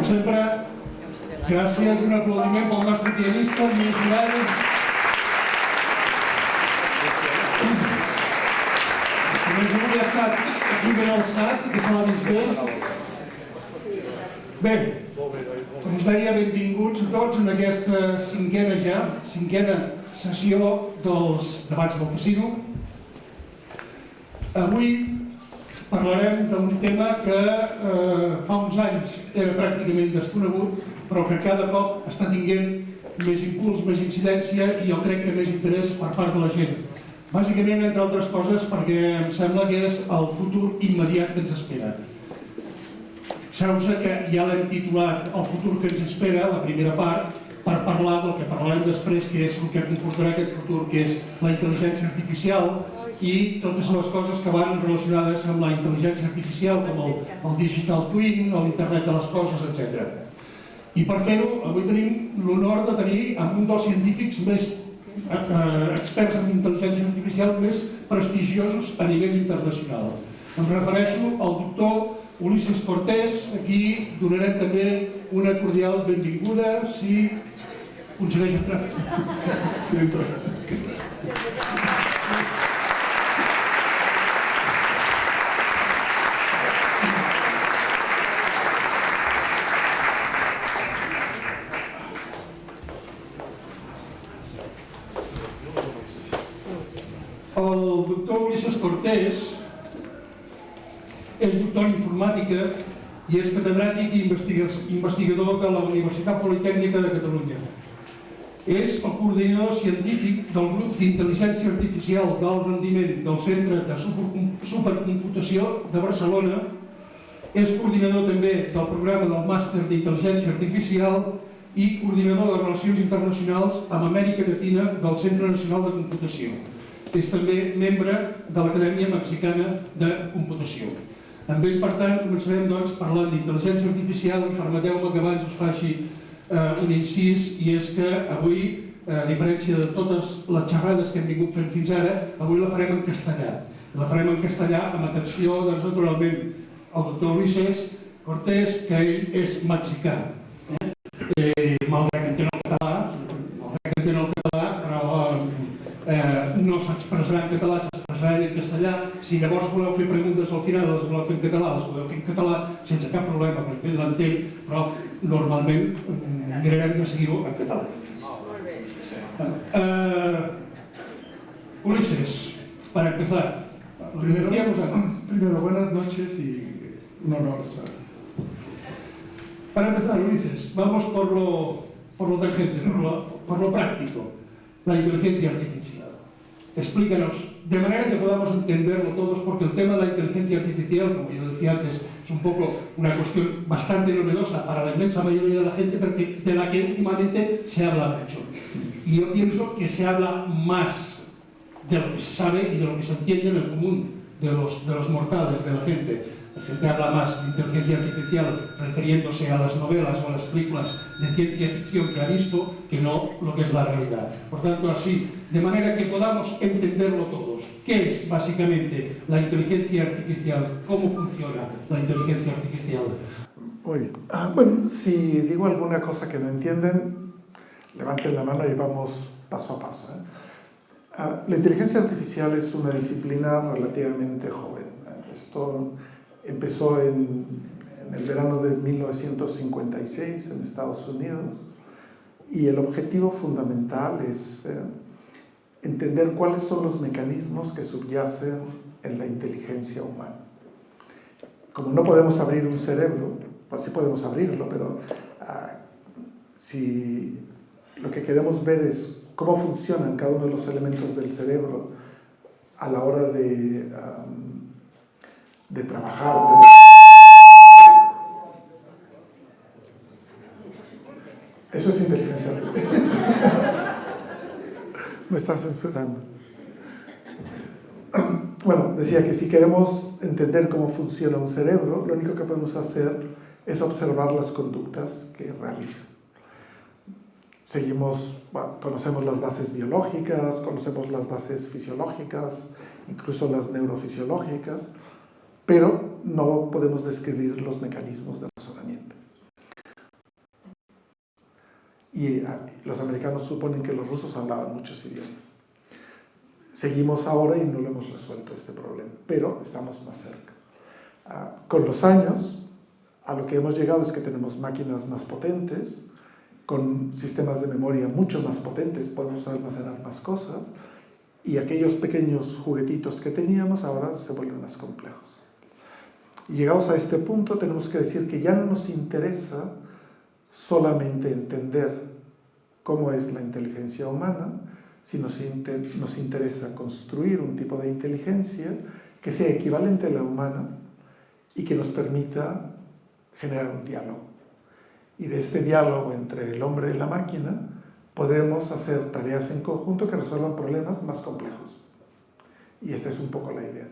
Sempre, gràcies, un aplaudiment pel nostre pianista, Lluís Duran. Doncs avui ha estat aquí ben alçat, que se l'ha vist bé. Bé, com us deia, benvinguts a tots en aquesta cinquena sessió dels debats del casino. Avui parlarem d'un tema que fa uns anys era pràcticament desconegut, però que cada cop està tinguent més impuls, més incidència i jo crec que més interès per part de la gent. Bàsicament, entre altres coses, perquè em sembla que és el futur immediat que ens espera. Fixeu-vos que ja l'hem titulat El futur que ens espera, la primera part, per parlar del que parlarem després, que és el que comportarà aquest futur, que és la intel·ligència artificial i totes les coses que van relacionades amb la intel·ligència artificial, com el digital twin, l'internet de les coses, etc. I per fer-ho, avui tenim l'honor de tenir un dels científics més experts en intel·ligència artificial més prestigiosos a nivell internacional. Em refereixo al doctor Ulises Cortés. Aquí donarem també una cordial benvinguda, si aconsegueix entrar. Sí, entra. El doctor Ulises Cortés és doctor en informàtica i és catedràtic i investigador de la Universitat Politècnica de Catalunya. És el coordinador científic del grup d'intel·ligència artificial d'alt rendiment del Centre de Supercomputació de Barcelona. És coordinador també del programa del màster d'intel·ligència artificial i coordinador de relacions internacionals amb Amèrica Llatina del Centre Nacional de Computació. És també membre de l'Acadèmia Mexicana de Computació. Amb ell, per tant, començarem parlant d'intel·ligència artificial i permeteu-me que abans us faci un incís, i és que avui, a diferència de totes les xerrades que hem vingut fent fins ara, avui la farem en castellà. La farem en castellà amb atenció, naturalment, al doctor Ulises Cortés, que ell és mexicà. Malgrat que entén el català, però no s'expressarà en català, s'expressarà en castellà. Si llavors voleu fer preguntes al final, les voleu fer en català, les podeu fer en català sense cap problema, perquè ell l'entén, però normalment mirarem de seguir-ho en català. Ulises, para empezar, Primero, buenas noches y un honor estar aquí. Para empezar, Ulises, vamos por lo tangente, por lo práctico, la inteligencia artificial. Explícanos, de manera que podamos entenderlo todos, porque el tema de la inteligencia artificial, como yo decía antes, es un poco una cuestión bastante novedosa para la inmensa mayoría de la gente, pero de la que últimamente se habla mucho. Y yo pienso que se habla más de lo que se sabe y de lo que se entiende en el común de los mortales, de la gente. La gente habla más de inteligencia artificial refiriéndose a las novelas o a las películas de ciencia ficción que ha visto, que no lo que es la realidad. Por tanto, así, de manera que podamos entenderlo todos. ¿Qué es básicamente la inteligencia artificial? ¿Cómo funciona la inteligencia artificial? Muy bien. Bueno, si digo alguna cosa que no entienden, levanten la mano y vamos paso a paso. La inteligencia artificial es una disciplina relativamente joven. Esto empezó en el verano de 1956 en Estados Unidos y el objetivo fundamental es entender cuáles son los mecanismos que subyacen en la inteligencia humana. Como no podemos abrir un cerebro, pues sí podemos abrirlo, pero si lo que queremos ver es cómo funcionan cada uno de los elementos del cerebro a la hora de trabajar. Eso es inteligencia artificial. Me está censurando. Bueno, decía que si queremos entender cómo funciona un cerebro, lo único que podemos hacer es observar las conductas que realiza. Conocemos las bases biológicas, conocemos las bases fisiológicas, incluso las neurofisiológicas, pero no podemos describir los mecanismos de razonamiento. y los americanos suponen que los rusos hablaban muchos idiomas. Seguimos ahora y no lo hemos resuelto este problema, pero estamos más cerca. Con los años, a lo que hemos llegado es que tenemos máquinas más potentes, con sistemas de memoria mucho más potentes, podemos almacenar más cosas, y aquellos pequeños juguetitos que teníamos ahora se vuelven más complejos. Y llegados a este punto tenemos que decir que ya no nos interesa solamente entender cómo es la inteligencia humana, sino nos interesa construir un tipo de inteligencia que sea equivalente a la humana y que nos permita generar un diálogo. Y de este diálogo entre el hombre y la máquina podremos hacer tareas en conjunto que resuelvan problemas más complejos. Y esta es un poco la idea.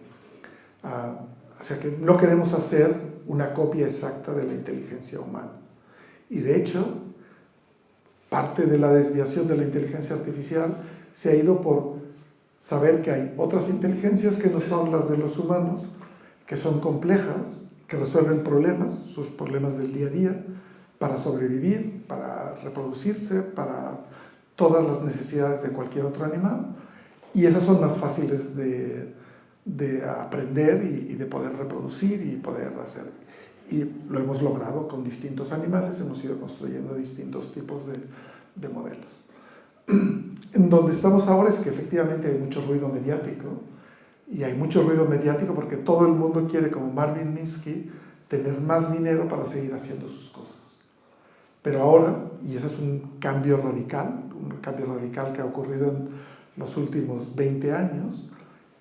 O sea que no queremos hacer una copia exacta de la inteligencia humana. Y de hecho, parte de la desviación de la inteligencia artificial se ha ido por saber que hay otras inteligencias que no son las de los humanos, que son complejas, que resuelven problemas, sus problemas del día a día, para sobrevivir, para reproducirse, para todas las necesidades de cualquier otro animal, y esas son más fáciles de aprender y de poder reproducir y poder hacer. Y lo hemos logrado con distintos animales, hemos ido construyendo distintos tipos de modelos. En donde estamos ahora es que efectivamente hay mucho ruido mediático, y hay mucho ruido mediático porque todo el mundo quiere, como Marvin Minsky, tener más dinero para seguir haciendo sus cosas. Pero ahora, y ese es un cambio radical que ha ocurrido en los últimos 20 años,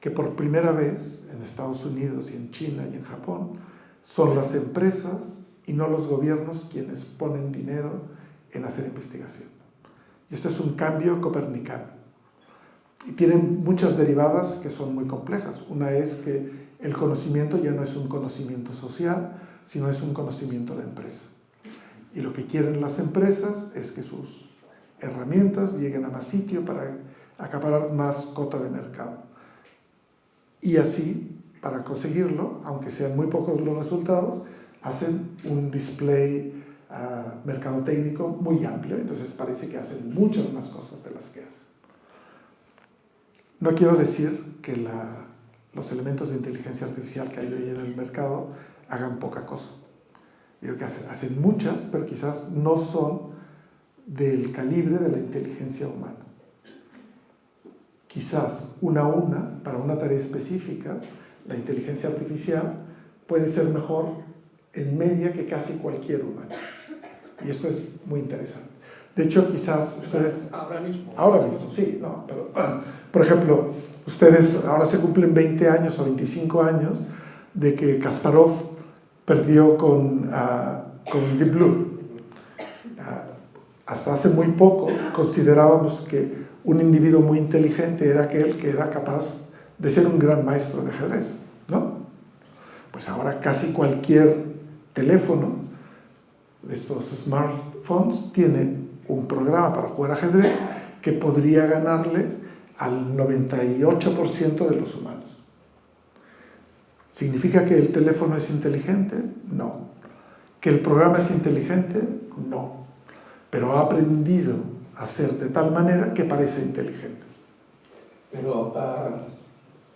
que por primera vez en Estados Unidos y en China y en Japón son las empresas y no los gobiernos quienes ponen dinero en hacer investigación. Y esto es un cambio copernicano. Y tiene muchas derivadas que son muy complejas. Una es que el conocimiento ya no es un conocimiento social, sino es un conocimiento de empresa. Y lo que quieren las empresas es que sus herramientas lleguen a más sitio para acaparar más cota de mercado. Y así, para conseguirlo, aunque sean muy pocos los resultados, hacen un display mercadotécnico muy amplio, entonces parece que hacen muchas más cosas de las que hacen. No quiero decir que los elementos de inteligencia artificial que hay hoy en el mercado hagan poca cosa. Digo que hacen muchas, pero quizás no son del calibre de la inteligencia humana. Quizás una a una, para una tarea específica, la inteligencia artificial puede ser mejor en media que casi cualquier humano. Y esto es muy interesante. De hecho, quizás ustedes... Ahora mismo, sí. No, pero, por ejemplo, ustedes ahora se cumplen 20 años o 25 años de que Kasparov perdió con Deep Blue. Hasta hace muy poco considerábamos que un individuo muy inteligente era aquel que era capaz de ser un gran maestro de ajedrez, ¿no? Pues ahora casi cualquier teléfono de estos smartphones tiene un programa para jugar ajedrez que podría ganarle al 98% de los humanos. ¿Significa que el teléfono es inteligente? No. ¿Que el programa es inteligente? No. Pero ha aprendido a ser de tal manera que parece inteligente. Pero,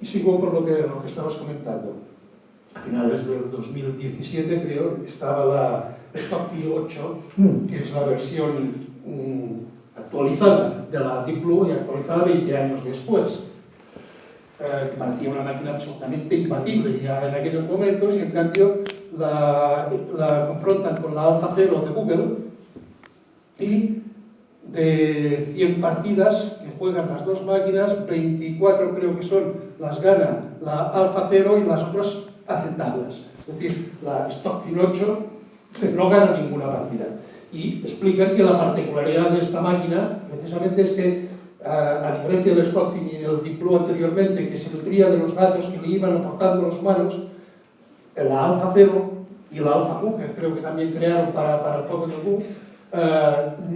y sigo con lo que estabas comentando. A finales del 2017, creo, estaba la Stockfish 8, que es la versión actualizada de la Deep Blue y actualizada 20 años después. Que parecía una máquina absolutamente imbatible ya en aquellos momentos, y en cambio la confrontan con la AlphaZero de Google, y de 100 partidas que juegan las dos máquinas, 24 creo que son, las gana la AlphaZero y las otras aceptables. Es decir, la Stockfish 8 no gana ninguna partida. Y explican que la particularidad de esta máquina precisamente es que, a diferencia del Stockfish y del Deep Blue anteriormente, que se nutría de los datos que le iban aportando los humanos, la AlphaZero y la AlphaGo, que creo que también crearon para el Pocket Go,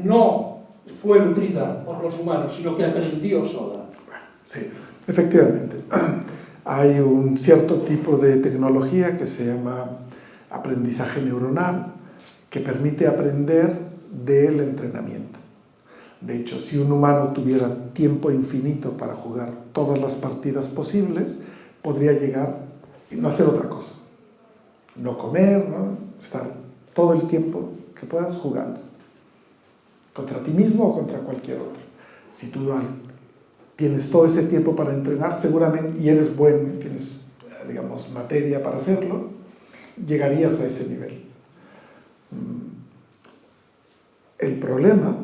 no fue nutrida por los humanos, sino que aprendió sola. Sí, efectivamente. Hay un cierto tipo de tecnología que se llama aprendizaje neuronal, que permite aprender del entrenamiento. De hecho, si un humano tuviera tiempo infinito para jugar todas las partidas posibles, podría llegar y no hacer otra cosa. No comer, ¿no? Estar todo el tiempo que puedas jugando. Contra ti mismo o contra cualquier otro. Si tú tienes todo ese tiempo para entrenar, seguramente, y eres bueno, tienes, digamos, materia para hacerlo, llegarías a ese nivel. El problema,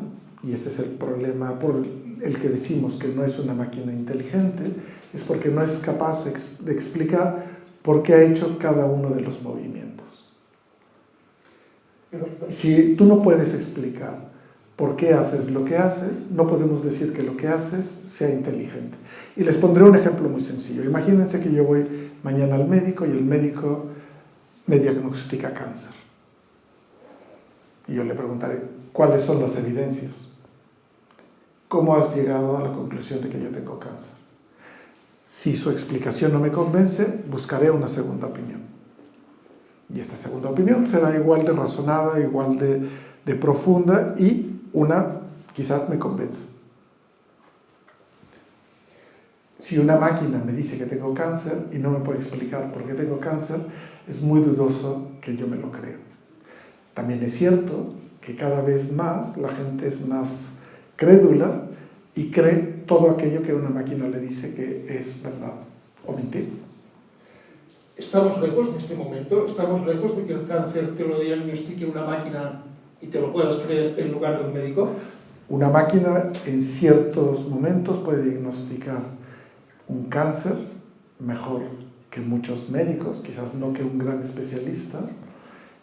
y este es el problema por el que decimos que no es una máquina inteligente, es porque no es capaz de explicar por qué ha hecho cada uno de los movimientos. Si tú no puedes explicar por qué haces lo que haces, no podemos decir que lo que haces sea inteligente. Y les pondré un ejemplo muy sencillo. Imagínense que yo voy mañana al médico y el médico me diagnostica cáncer. Y yo le preguntaré, ¿cuáles son las evidencias? ¿Cómo has llegado a la conclusión de que yo tengo cáncer? Si su explicación no me convence, buscaré una segunda opinión. Y esta segunda opinión será igual de razonada, igual de profunda, y una quizás me convence. Si una máquina me dice que tengo cáncer y no me puede explicar por qué tengo cáncer, es muy dudoso que yo me lo crea. También es cierto que cada vez más la gente es más crédula y cree todo aquello que una máquina le dice que es verdad o mentira. Estamos lejos de este momento, estamos lejos de que el cáncer te lo diagnostique una máquina y te lo puedas creer en lugar de un médico. Una máquina en ciertos momentos puede diagnosticar un cáncer mejor que muchos médicos, quizás no que un gran especialista,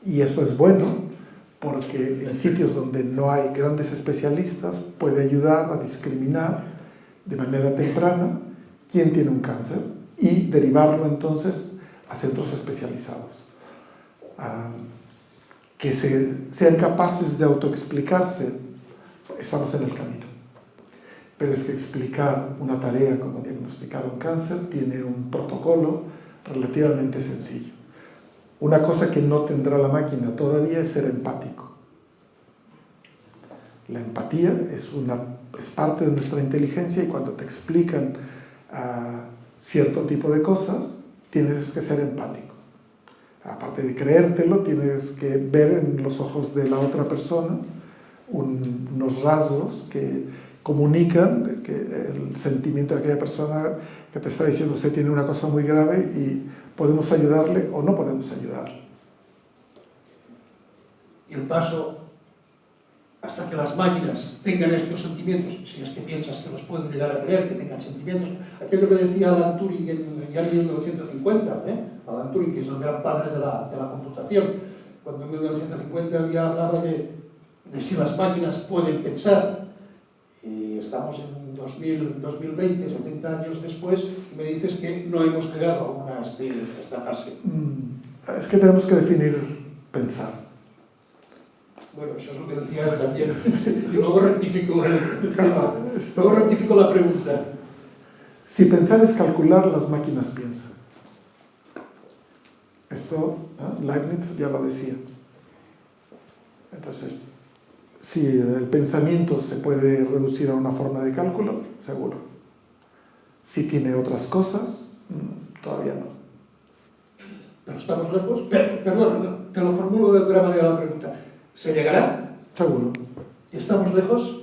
y eso es bueno porque en sitios donde no hay grandes especialistas puede ayudar a discriminar de manera temprana quién tiene un cáncer y derivarlo entonces a centros especializados. Que sean capaces de autoexplicarse, estamos en el camino. Pero es que explicar una tarea como diagnosticar un cáncer tiene un protocolo relativamente sencillo. Una cosa que no tendrá la máquina todavía es ser empático. La empatía es parte de nuestra inteligencia y cuando te explican cierto tipo de cosas, tienes que ser empático. Aparte de creértelo, tienes que ver en los ojos de la otra persona unos rasgos que comunican que el sentimiento de aquella persona que te está diciendo usted tiene una cosa muy grave y podemos ayudarle o no podemos ayudarle. Y el paso hasta que las máquinas tengan estos sentimientos, si es que piensas que los pueden llegar a tener, que tengan sentimientos, aquello que decía Alan Turing ya en 1950, Alan Turing, que es el gran padre de la computación, cuando en 1950 ya hablaba de si las máquinas pueden pensar, y estamos en 2020, 70 años después, y me dices que no hemos llegado aún a esta fase. Es que tenemos que definir pensar. Bueno, eso es lo que decía él también. Y luego rectifico el tema. Luego rectifico la pregunta. Si pensar es calcular, las máquinas piensan. Esto Leibniz ya lo decía. Entonces, si el pensamiento se puede reducir a una forma de cálculo, seguro. Si tiene otras cosas, todavía no. Pero estamos lejos. Perdón, te lo formulo de otra manera la pregunta. ¿Se llegará? Seguro. ¿Y estamos lejos?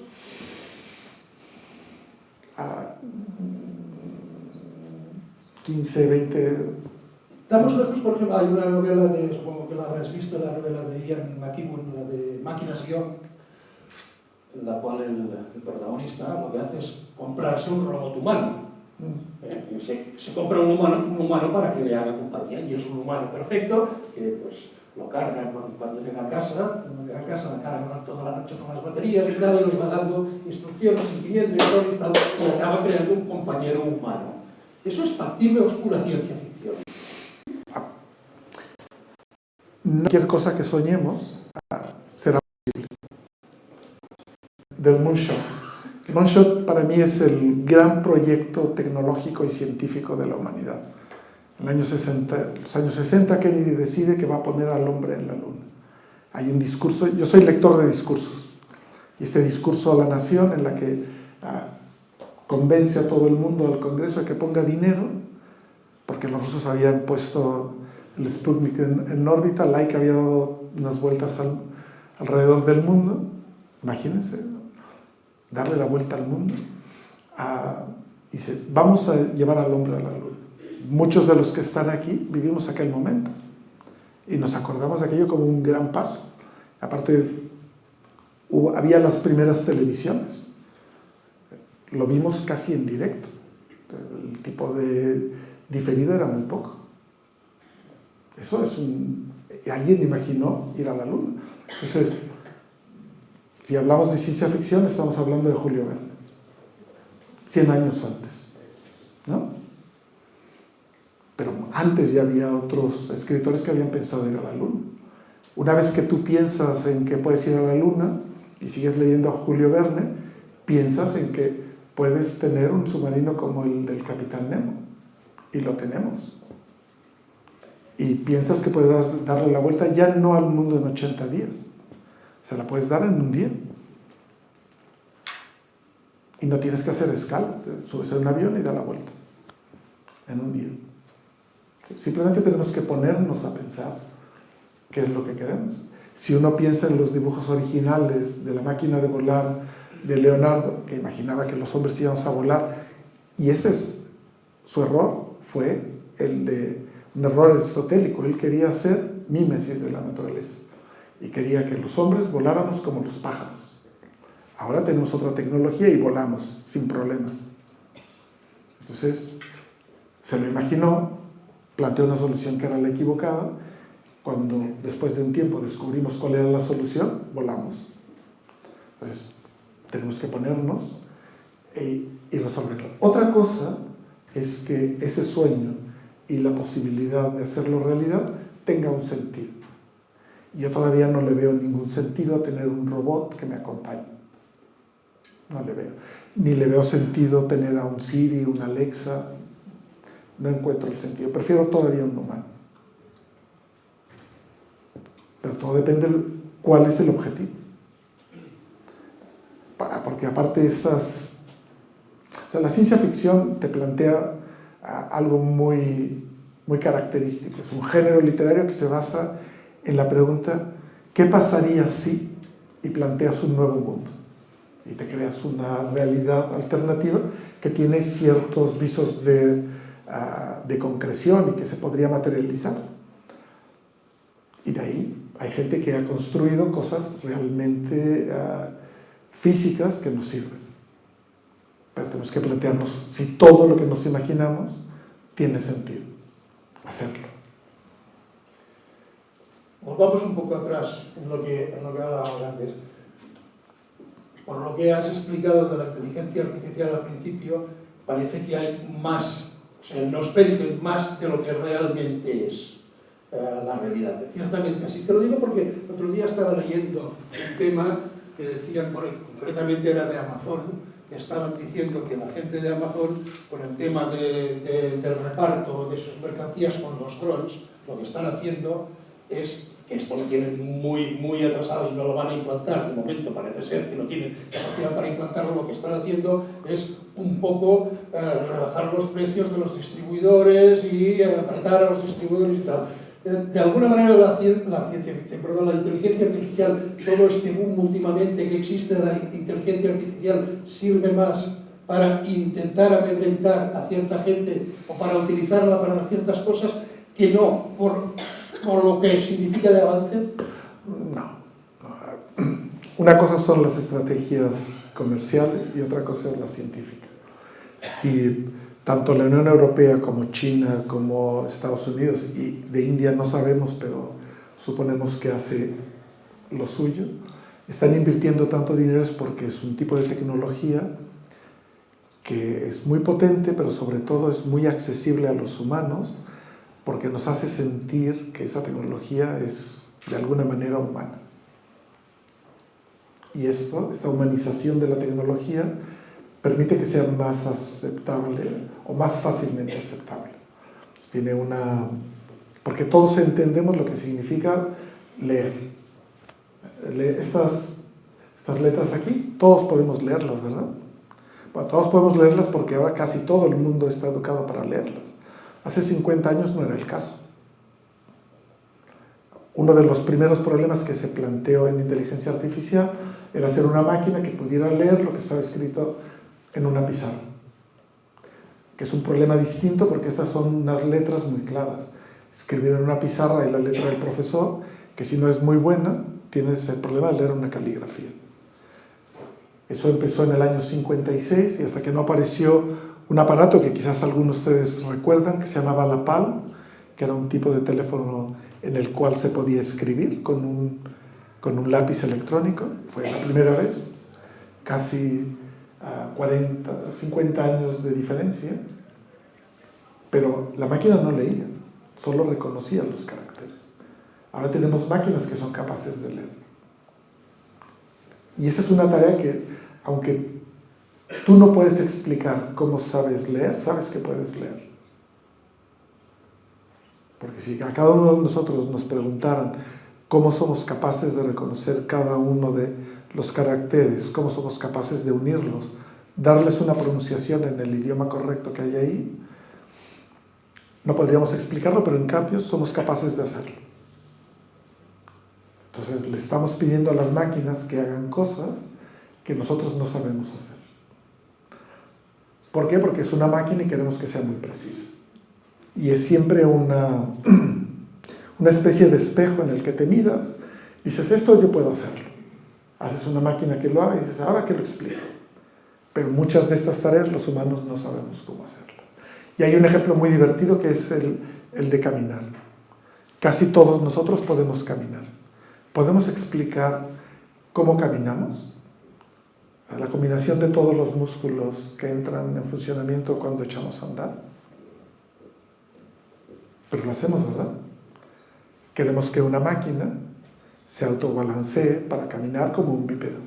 15, 20... Estamos lejos porque hay una novela supongo que la habrás visto, la novela de Ian McEwan, la de Máquinas-Guión, en la cual el protagonista lo que hace es comprarse un robot humano. Se compra un humano para que le haga compañía, y es un humano perfecto que pues lo carga cuando llega a casa, la carga toda la noche con las baterías y tal, y le va dando instrucciones, seguimiento y tal, y acaba creando un compañero humano. ¿Eso es factible o es pura ciencia ficción? Cualquier cosa que soñemos será posible. Del Moonshot. El Moonshot para mí es el gran proyecto tecnológico y científico de la humanidad. En los años 60 Kennedy decide que va a poner al hombre en la luna. Hay un discurso, yo soy lector de discursos, Y este discurso a la nación en la que convence a todo el mundo, al Congreso, a que ponga dinero, porque los rusos habían puesto el Sputnik en órbita, Laika había dado unas vueltas alrededor del mundo, imagínense, darle la vuelta al mundo, y dice, vamos a llevar al hombre a la luna. Muchos de los que están aquí vivimos aquel momento y nos acordamos de aquello como un gran paso. Aparte, había las primeras televisiones, lo vimos casi en directo, el tipo de diferido era muy poco. Eso es alguien imaginó ir a la luna. Entonces, si hablamos de ciencia ficción, estamos hablando de Julio Verne, 100 años antes, ¿no? Pero antes ya había otros escritores que habían pensado ir a la luna. Una vez que tú piensas en que puedes ir a la luna y sigues leyendo a Julio Verne, piensas en que puedes tener un submarino como el del Capitán Nemo, y lo tenemos. Y piensas que puedes darle la vuelta ya no al mundo en 80 días, se la puedes dar en un día. Y no tienes que hacer escalas, te subes a un avión y da la vuelta en un día. Simplemente tenemos que ponernos a pensar qué es lo que queremos. Si uno piensa en los dibujos originales de la máquina de volar de Leonardo, que imaginaba que los hombres íbamos a volar, y su error fue el de un error aristotélico. Él quería hacer mímesis de la naturaleza y quería que los hombres voláramos como los pájaros. Ahora tenemos otra tecnología y volamos sin problemas. Entonces, se lo imaginó, planteó una solución que era la equivocada. Cuando después de un tiempo descubrimos cuál era la solución, volamos. Entonces, tenemos que ponernos y resolverlo. Otra cosa es que ese sueño y la posibilidad de hacerlo realidad tenga un sentido. Yo todavía no le veo ningún sentido a tener un robot que me acompañe. No le veo. Ni le veo sentido tener a un Siri, un Alexa. No encuentro el sentido. Prefiero todavía un humano. Pero todo depende de cuál es el objetivo. Porque aparte la ciencia ficción te plantea algo muy, muy característico. Es un género literario que se basa en la pregunta ¿qué pasaría si? Y planteas un nuevo mundo. Y te creas una realidad alternativa que tiene ciertos visos de concreción y que se podría materializar. Y de ahí hay gente que ha construido cosas realmente físicas que nos sirven. Pero tenemos que plantearnos si todo lo que nos imaginamos tiene sentido. Hacerlo. Volvamos un poco atrás en lo que hablábamos antes. Por lo que has explicado de la inteligencia artificial al principio, parece que hay más, o sea, nos venden más de lo que realmente es la realidad. Ciertamente así. Te lo digo porque el otro día estaba leyendo un tema que decían, concretamente era de Amazon, que estaban diciendo que la gente de Amazon, con el tema del reparto de sus mercancías con los drones, lo que están haciendo es que esto lo tienen muy, muy atrasado y no lo van a implantar. De momento parece ser que no tienen capacidad para implantarlo. Lo que están haciendo es un poco rebajar los precios de los distribuidores y apretar a los distribuidores y tal. De alguna manera la inteligencia artificial, todo este boom últimamente que existe de la inteligencia artificial, sirve más para intentar amedrentar a cierta gente o para utilizarla para ciertas cosas que no por lo que significa de avance. No. Una cosa son las estrategias comerciales y otra cosa es la científica. Si tanto la Unión Europea como China, como Estados Unidos y de India no sabemos, pero suponemos que hace lo suyo, están invirtiendo tanto dinero es porque es un tipo de tecnología que es muy potente, pero sobre todo es muy accesible a los humanos porque nos hace sentir que esa tecnología es de alguna manera humana. Y esta humanización de la tecnología permite que sea más aceptable o más fácilmente aceptable. Porque todos entendemos lo que significa leer. Estas letras aquí, todos podemos leerlas, ¿verdad? Bueno, todos podemos leerlas porque ahora casi todo el mundo está educado para leerlas. Hace 50 años no era el caso. Uno de los primeros problemas que se planteó en inteligencia artificial era hacer una máquina que pudiera leer lo que estaba escrito en una pizarra, que es un problema distinto porque estas son unas letras muy claras. Escribir en una pizarra y la letra del profesor, que si no es muy buena, tienes el problema de leer una caligrafía. Eso empezó en el año 56 y hasta que no apareció un aparato que quizás algunos de ustedes recuerdan, que se llamaba la PAL, que era un tipo de teléfono en el cual se podía escribir con un lápiz electrónico. Fue la primera vez, casi 50 años de diferencia, pero la máquina no leía, solo reconocía los caracteres. Ahora tenemos máquinas que son capaces de leer. Y esa es una tarea que, aunque tú no puedes explicar cómo sabes leer, sabes que puedes leer. Porque si a cada uno de nosotros nos preguntaran cómo somos capaces de reconocer cada uno de los caracteres, cómo somos capaces de unirlos, darles una pronunciación en el idioma correcto que hay ahí, no podríamos explicarlo, pero en cambio somos capaces de hacerlo. Entonces le estamos pidiendo a las máquinas que hagan cosas que nosotros no sabemos hacer. ¿Por qué? Porque es una máquina y queremos que sea muy precisa. Y es siempre una especie de espejo en el que te miras y dices, esto yo puedo hacerlo. Haces una máquina que lo haga y dices, ahora que lo explico. Pero muchas de estas tareas los humanos no sabemos cómo hacerlas. Y hay un ejemplo muy divertido que es el de caminar. Casi todos nosotros podemos caminar. ¿Podemos explicar cómo caminamos? La combinación de todos los músculos que entran en funcionamiento cuando echamos a andar. Pero lo hacemos, ¿verdad? Queremos que una máquina se autobalancee para caminar como un bípedo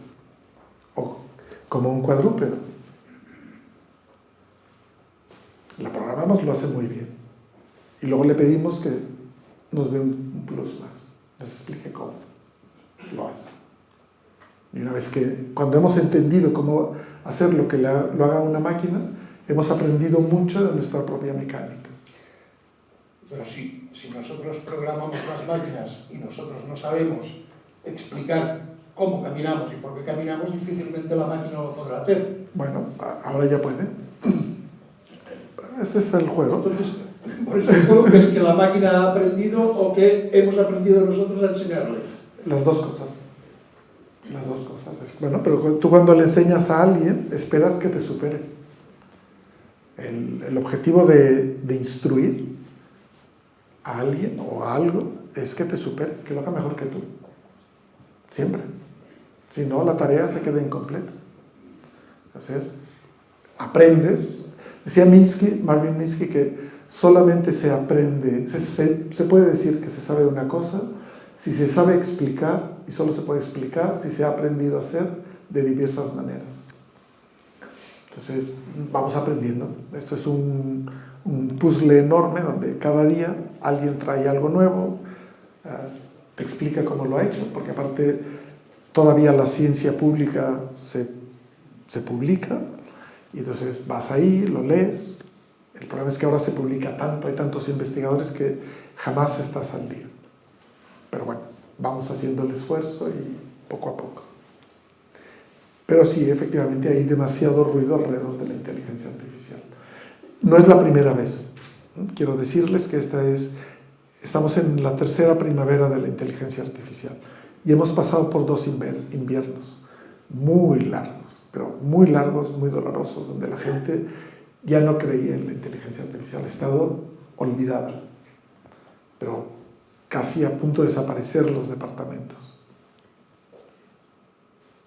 o como un cuadrúpedo. La programamos, lo hace muy bien. Y luego le pedimos que nos dé un plus más, nos explique cómo lo hace. Y una vez que, cuando hemos entendido cómo hacer lo que lo haga una máquina, hemos aprendido mucho de nuestra propia mecánica. Pero si nosotros programamos las máquinas y nosotros no sabemos explicar cómo caminamos y por qué caminamos, difícilmente la máquina lo podrá hacer. Bueno, ahora ya puede. Este es el juego. Entonces, por eso digo que es que la máquina ha aprendido o que hemos aprendido nosotros a enseñarle. Las dos cosas. Las dos cosas. Bueno, pero tú cuando le enseñas a alguien, esperas que te supere. El objetivo de instruir a alguien o a algo es que te supere, que lo haga mejor que tú. Siempre. Si no, la tarea se queda incompleta. Entonces, aprendes. Decía Marvin Minsky, que solamente se aprende, se puede decir que se sabe una cosa si se sabe explicar, y solo se puede explicar si se ha aprendido a hacer de diversas maneras. Entonces, vamos aprendiendo. Esto es un puzzle enorme donde cada día alguien trae algo nuevo, te explica cómo lo ha hecho, porque aparte todavía la ciencia pública se publica, y entonces vas ahí, lo lees. El problema es que ahora se publica tanto, hay tantos investigadores que jamás estás al día. Pero bueno, vamos haciendo el esfuerzo y poco a poco. Pero sí, efectivamente hay demasiado ruido alrededor de la inteligencia artificial. No es la primera vez. Quiero decirles que estamos en la tercera primavera de la inteligencia artificial y hemos pasado por 2 inviernos muy largos, pero muy largos, muy dolorosos, donde la gente ya no creía en la inteligencia artificial, ha estado olvidada, pero casi a punto de desaparecer los departamentos.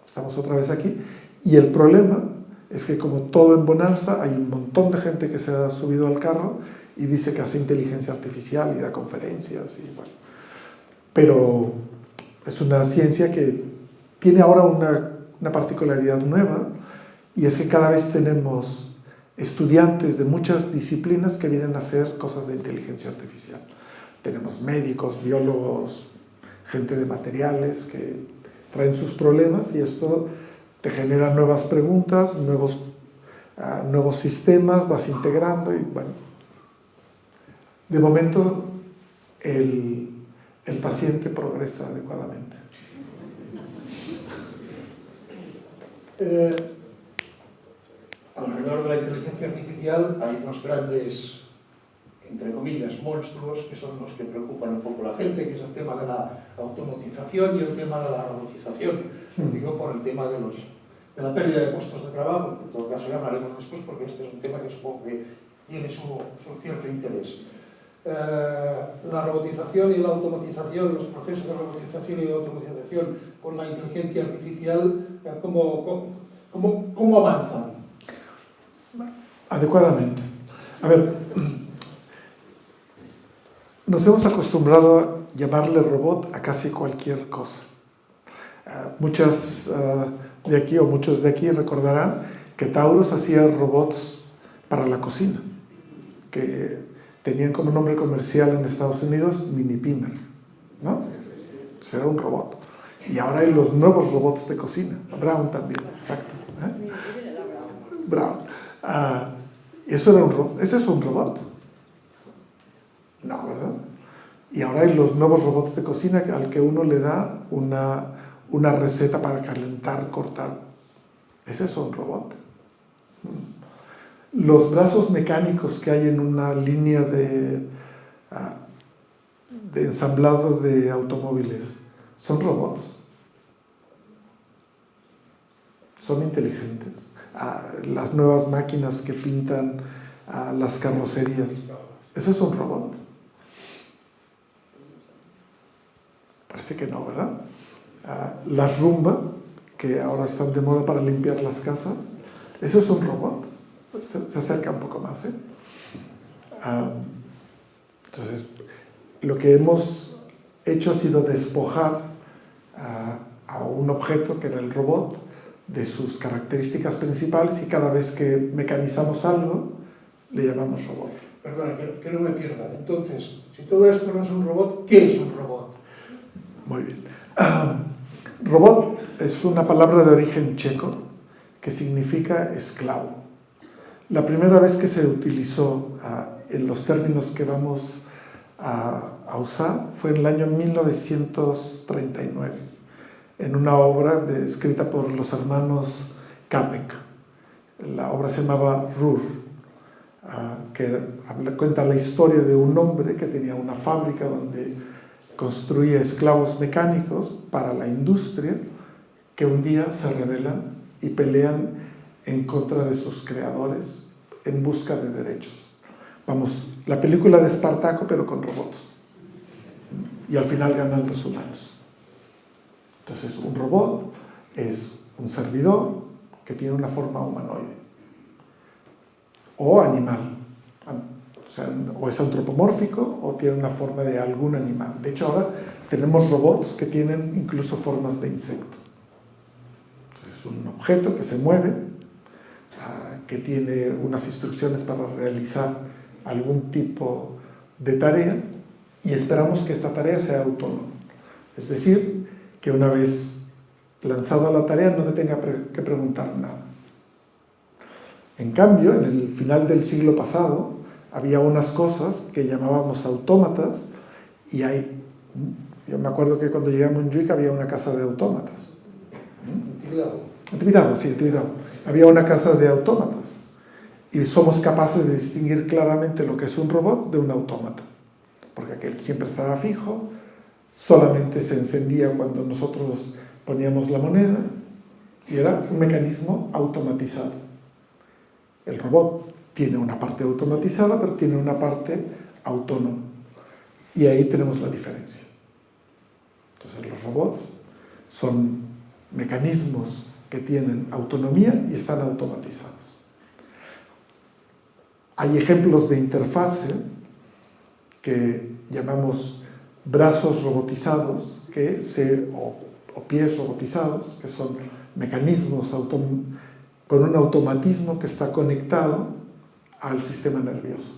Estamos otra vez aquí y el problema es que, como todo en bonanza, hay un montón de gente que se ha subido al carro y dice que hace inteligencia artificial y da conferencias y bueno. Pero es una ciencia que tiene ahora una particularidad nueva, y es que cada vez tenemos estudiantes de muchas disciplinas que vienen a hacer cosas de inteligencia artificial. Tenemos médicos, biólogos, gente de materiales que traen sus problemas y esto te genera nuevas preguntas, nuevos sistemas, vas integrando y bueno. De momento el paciente progresa adecuadamente. Alrededor de la inteligencia artificial hay dos grandes, entre comillas, monstruos que son los que preocupan un poco a la gente, que es el tema de la automatización y el tema de la robotización. Digo, por el tema de la pérdida de puestos de trabajo, en todo caso ya hablaremos después porque este es un tema que supongo que tiene su cierto interés. La robotización y la automatización, los procesos de robotización y de automatización con la inteligencia artificial, ¿cómo avanzan? Adecuadamente. A ver, nos hemos acostumbrado a llamarle robot a casi cualquier cosa. Muchas de aquí o muchos de aquí recordarán que Taurus hacía robots para la cocina, que tenían como nombre comercial en Estados Unidos Mini Pimer, ¿no? Será un robot. Y ahora hay los nuevos robots de cocina, Braun también, exacto. Braun. ¿Ese es un robot? No, ¿verdad? Y ahora hay los nuevos robots de cocina al que uno le da una receta para calentar, cortar. ¿Ese es un robot? Los brazos mecánicos que hay en una línea de ensamblado de automóviles, ¿son robots? ¿Son inteligentes? Las nuevas máquinas que pintan las carrocerías, ¿eso es un robot? Parece que no, ¿verdad? Las Roomba, que ahora están de moda para limpiar las casas, ¿eso es un robot? Se acerca un poco más, ¿eh? Entonces, lo que hemos hecho ha sido despojar a un objeto que era el robot de sus características principales y cada vez que mecanizamos algo le llamamos robot. Perdona, que no me pierda. Entonces, si todo esto no es un robot, ¿qué es un robot? Muy bien. Robot es una palabra de origen checo que significa esclavo. La primera vez que se utilizó en los términos que vamos a usar fue en el año 1939, en una obra escrita por los hermanos Capek. La obra se llamaba Ruhr, que cuenta la historia de un hombre que tenía una fábrica donde construía esclavos mecánicos para la industria, que un día se rebelan y pelean en contra de sus creadores en busca de derechos. Vamos, la película de Espartaco pero con robots. Y al final ganan los humanos. Entonces, un robot es un servidor que tiene una forma humanoide o animal. O sea, o es antropomórfico o tiene una forma de algún animal. De hecho, ahora tenemos robots que tienen incluso formas de insecto. Es un objeto que se mueve, que tiene unas instrucciones para realizar algún tipo de tarea y esperamos que esta tarea sea autónoma. Es decir, que una vez lanzada la tarea no te tenga que preguntar nada. En cambio, en el final del siglo pasado, había unas cosas que llamábamos autómatas y yo me acuerdo que cuando llegué a Montjuic había una casa de autómatas. Tibidabo. Había una casa de autómatas y somos capaces de distinguir claramente lo que es un robot de un autómata, porque aquel siempre estaba fijo, solamente se encendía cuando nosotros poníamos la moneda y era un mecanismo automatizado. El robot tiene una parte automatizada, pero tiene una parte autónoma. Y ahí tenemos la diferencia. Entonces, los robots son mecanismos que tienen autonomía y están automatizados. Hay ejemplos de interfase que llamamos brazos robotizados o pies robotizados, que son mecanismos con un automatismo que está conectado al sistema nervioso.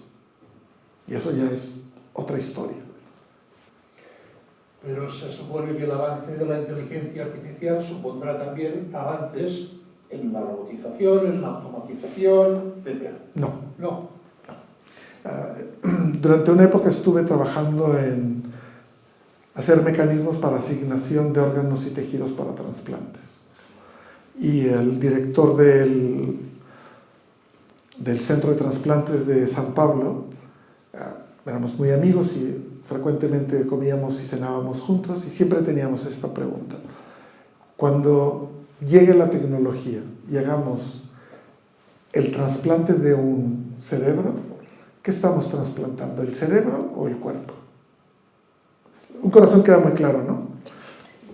Y eso ya es otra historia. Pero se supone que el avance de la inteligencia artificial supondrá también avances en la robotización, en la automatización, etc. No. No. Durante una época estuve trabajando en hacer mecanismos para asignación de órganos y tejidos para trasplantes. Y el director del Centro de Trasplantes de San Pablo, éramos muy amigos y frecuentemente comíamos y cenábamos juntos y siempre teníamos esta pregunta. Cuando llegue la tecnología y hagamos el trasplante de un cerebro, ¿qué estamos trasplantando? ¿El cerebro o el cuerpo? Un corazón queda muy claro, ¿no?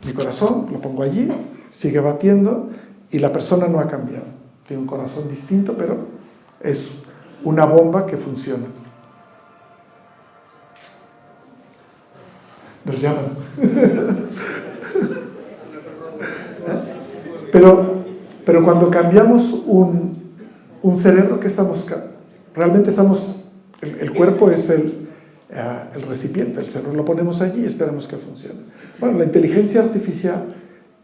Mi corazón, lo pongo allí, sigue batiendo y la persona no ha cambiado. Tiene un corazón distinto, pero es una bomba que funciona. Nos llaman. Pero cuando cambiamos un cerebro, ¿qué estamos? Realmente estamos, el cuerpo es el recipiente, el cerebro lo ponemos allí y esperamos que funcione. Bueno, la inteligencia artificial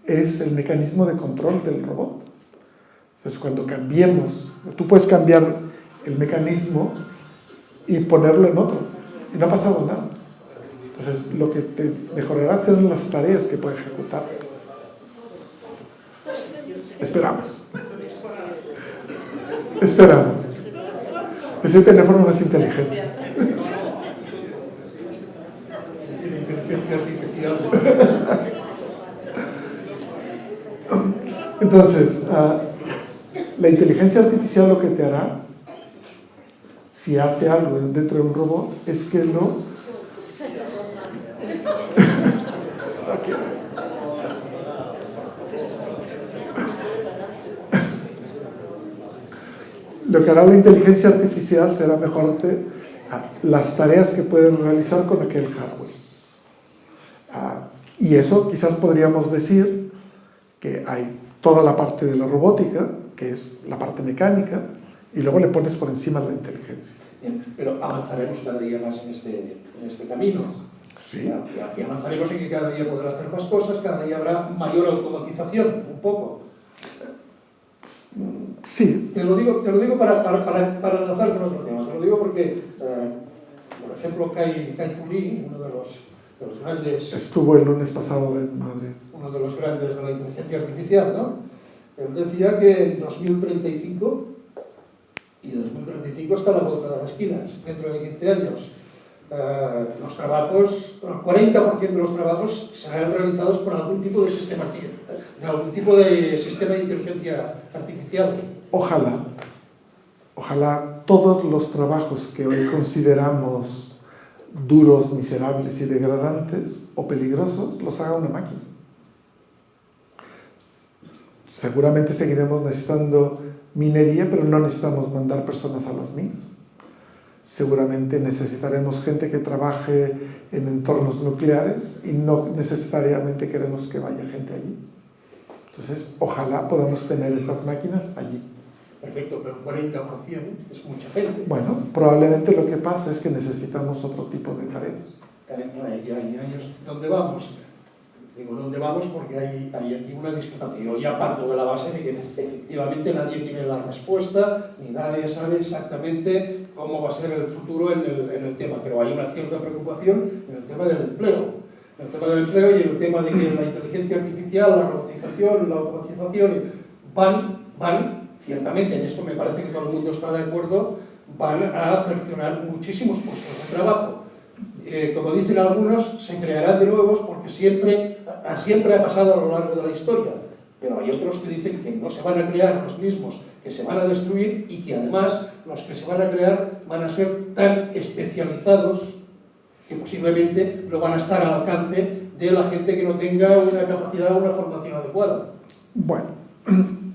es el mecanismo de control del robot. Entonces, cuando cambiemos, tú puedes cambiar el mecanismo y ponerlo en otro, y no ha pasado nada. Entonces, lo que te mejorará serán las tareas que puede ejecutar. Esperamos. Esperamos. Ese teléfono no es inteligente. La inteligencia artificial. Entonces, la inteligencia artificial lo que te hará, si hace algo dentro de un robot, es que lo que hará la inteligencia artificial será mejorarte las tareas que pueden realizar con aquel hardware. Y eso quizás podríamos decir que hay toda la parte de la robótica, que es la parte mecánica, y luego le pones por encima la inteligencia. Bien, pero avanzaremos cada día más en este camino. Sí. Y avanzaremos en que cada día podrá hacer más cosas, cada día habrá mayor automatización, un poco. Sí. Te lo digo para enlazar con otro tema. Te lo digo porque, por ejemplo, Kai Fu Lee, uno de los grandes... Estuvo el lunes pasado en Madrid. Uno de los grandes de la inteligencia artificial, ¿no? Él decía que en 2035, y 2035 está a la vuelta de las esquinas, dentro de 15 años, los trabajos, el 40% de los trabajos serán realizados por algún tipo de sistema de inteligencia artificial. Ojalá todos los trabajos que hoy consideramos duros, miserables y degradantes o peligrosos los haga una máquina. Seguramente seguiremos necesitando minería, pero no necesitamos mandar personas a las minas. Seguramente necesitaremos gente que trabaje en entornos nucleares y no necesariamente queremos que vaya gente allí. Entonces, ojalá podamos tener esas máquinas allí. Perfecto, pero 40% es mucha gente. Bueno, probablemente lo que pasa es que necesitamos otro tipo de tareas. ¿Dónde vamos? Digo, ¿dónde vamos? Porque hay aquí una discrepancia. Yo ya parto de la base de que efectivamente nadie tiene la respuesta, ni nadie sabe exactamente cómo va a ser el futuro en el tema, pero hay una cierta preocupación en el tema del empleo. En el tema del empleo y en el tema de que la inteligencia artificial, la robotización, la automatización van, ciertamente, en esto me parece que todo el mundo está de acuerdo, van a cercenar muchísimos puestos de trabajo. Como dicen algunos, se crearán de nuevos porque siempre ha pasado a lo largo de la historia. Pero hay otros que dicen que no se van a crear los mismos, que se van a destruir y que además los que se van a crear van a ser tan especializados que posiblemente no van a estar al alcance de la gente que no tenga una capacidad o una formación adecuada. Bueno,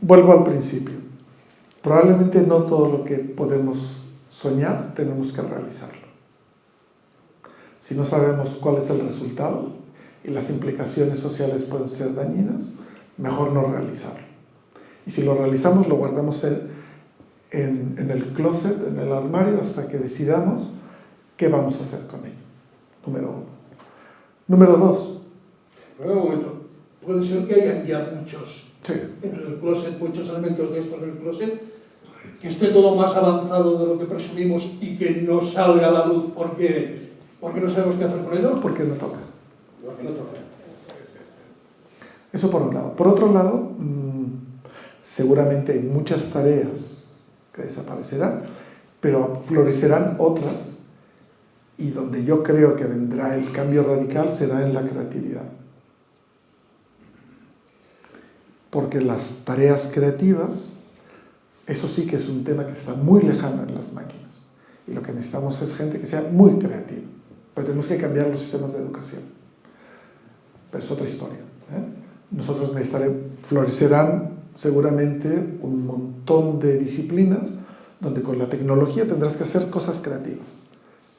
vuelvo al principio. Probablemente no todo lo que podemos soñar tenemos que realizarlo. Si no sabemos cuál es el resultado y las implicaciones sociales pueden ser dañinas, mejor no realizarlo. Y si lo realizamos, lo guardamos en el closet, en el armario, hasta que decidamos qué vamos a hacer con ello. Número 1. Número 2, Pero un momento, puede ser que hayan ya muchos Sí. en el closet, muchos elementos de estos en el closet, que esté todo más avanzado de lo que presumimos y que no salga a la luz porque no sabemos qué hacer con ello. Porque no toca. Porque no toca. Eso por un lado. Por otro lado, seguramente hay muchas tareas que desaparecerán, pero florecerán otras, y donde yo creo que vendrá el cambio radical será en la creatividad. Porque las tareas creativas, eso sí que es un tema que está muy lejano en las máquinas. Y lo que necesitamos es gente que sea muy creativa. Pero tenemos que cambiar los sistemas de educación. Pero es otra historia, Nosotros florecerán seguramente un montón de disciplinas donde con la tecnología tendrás que hacer cosas creativas,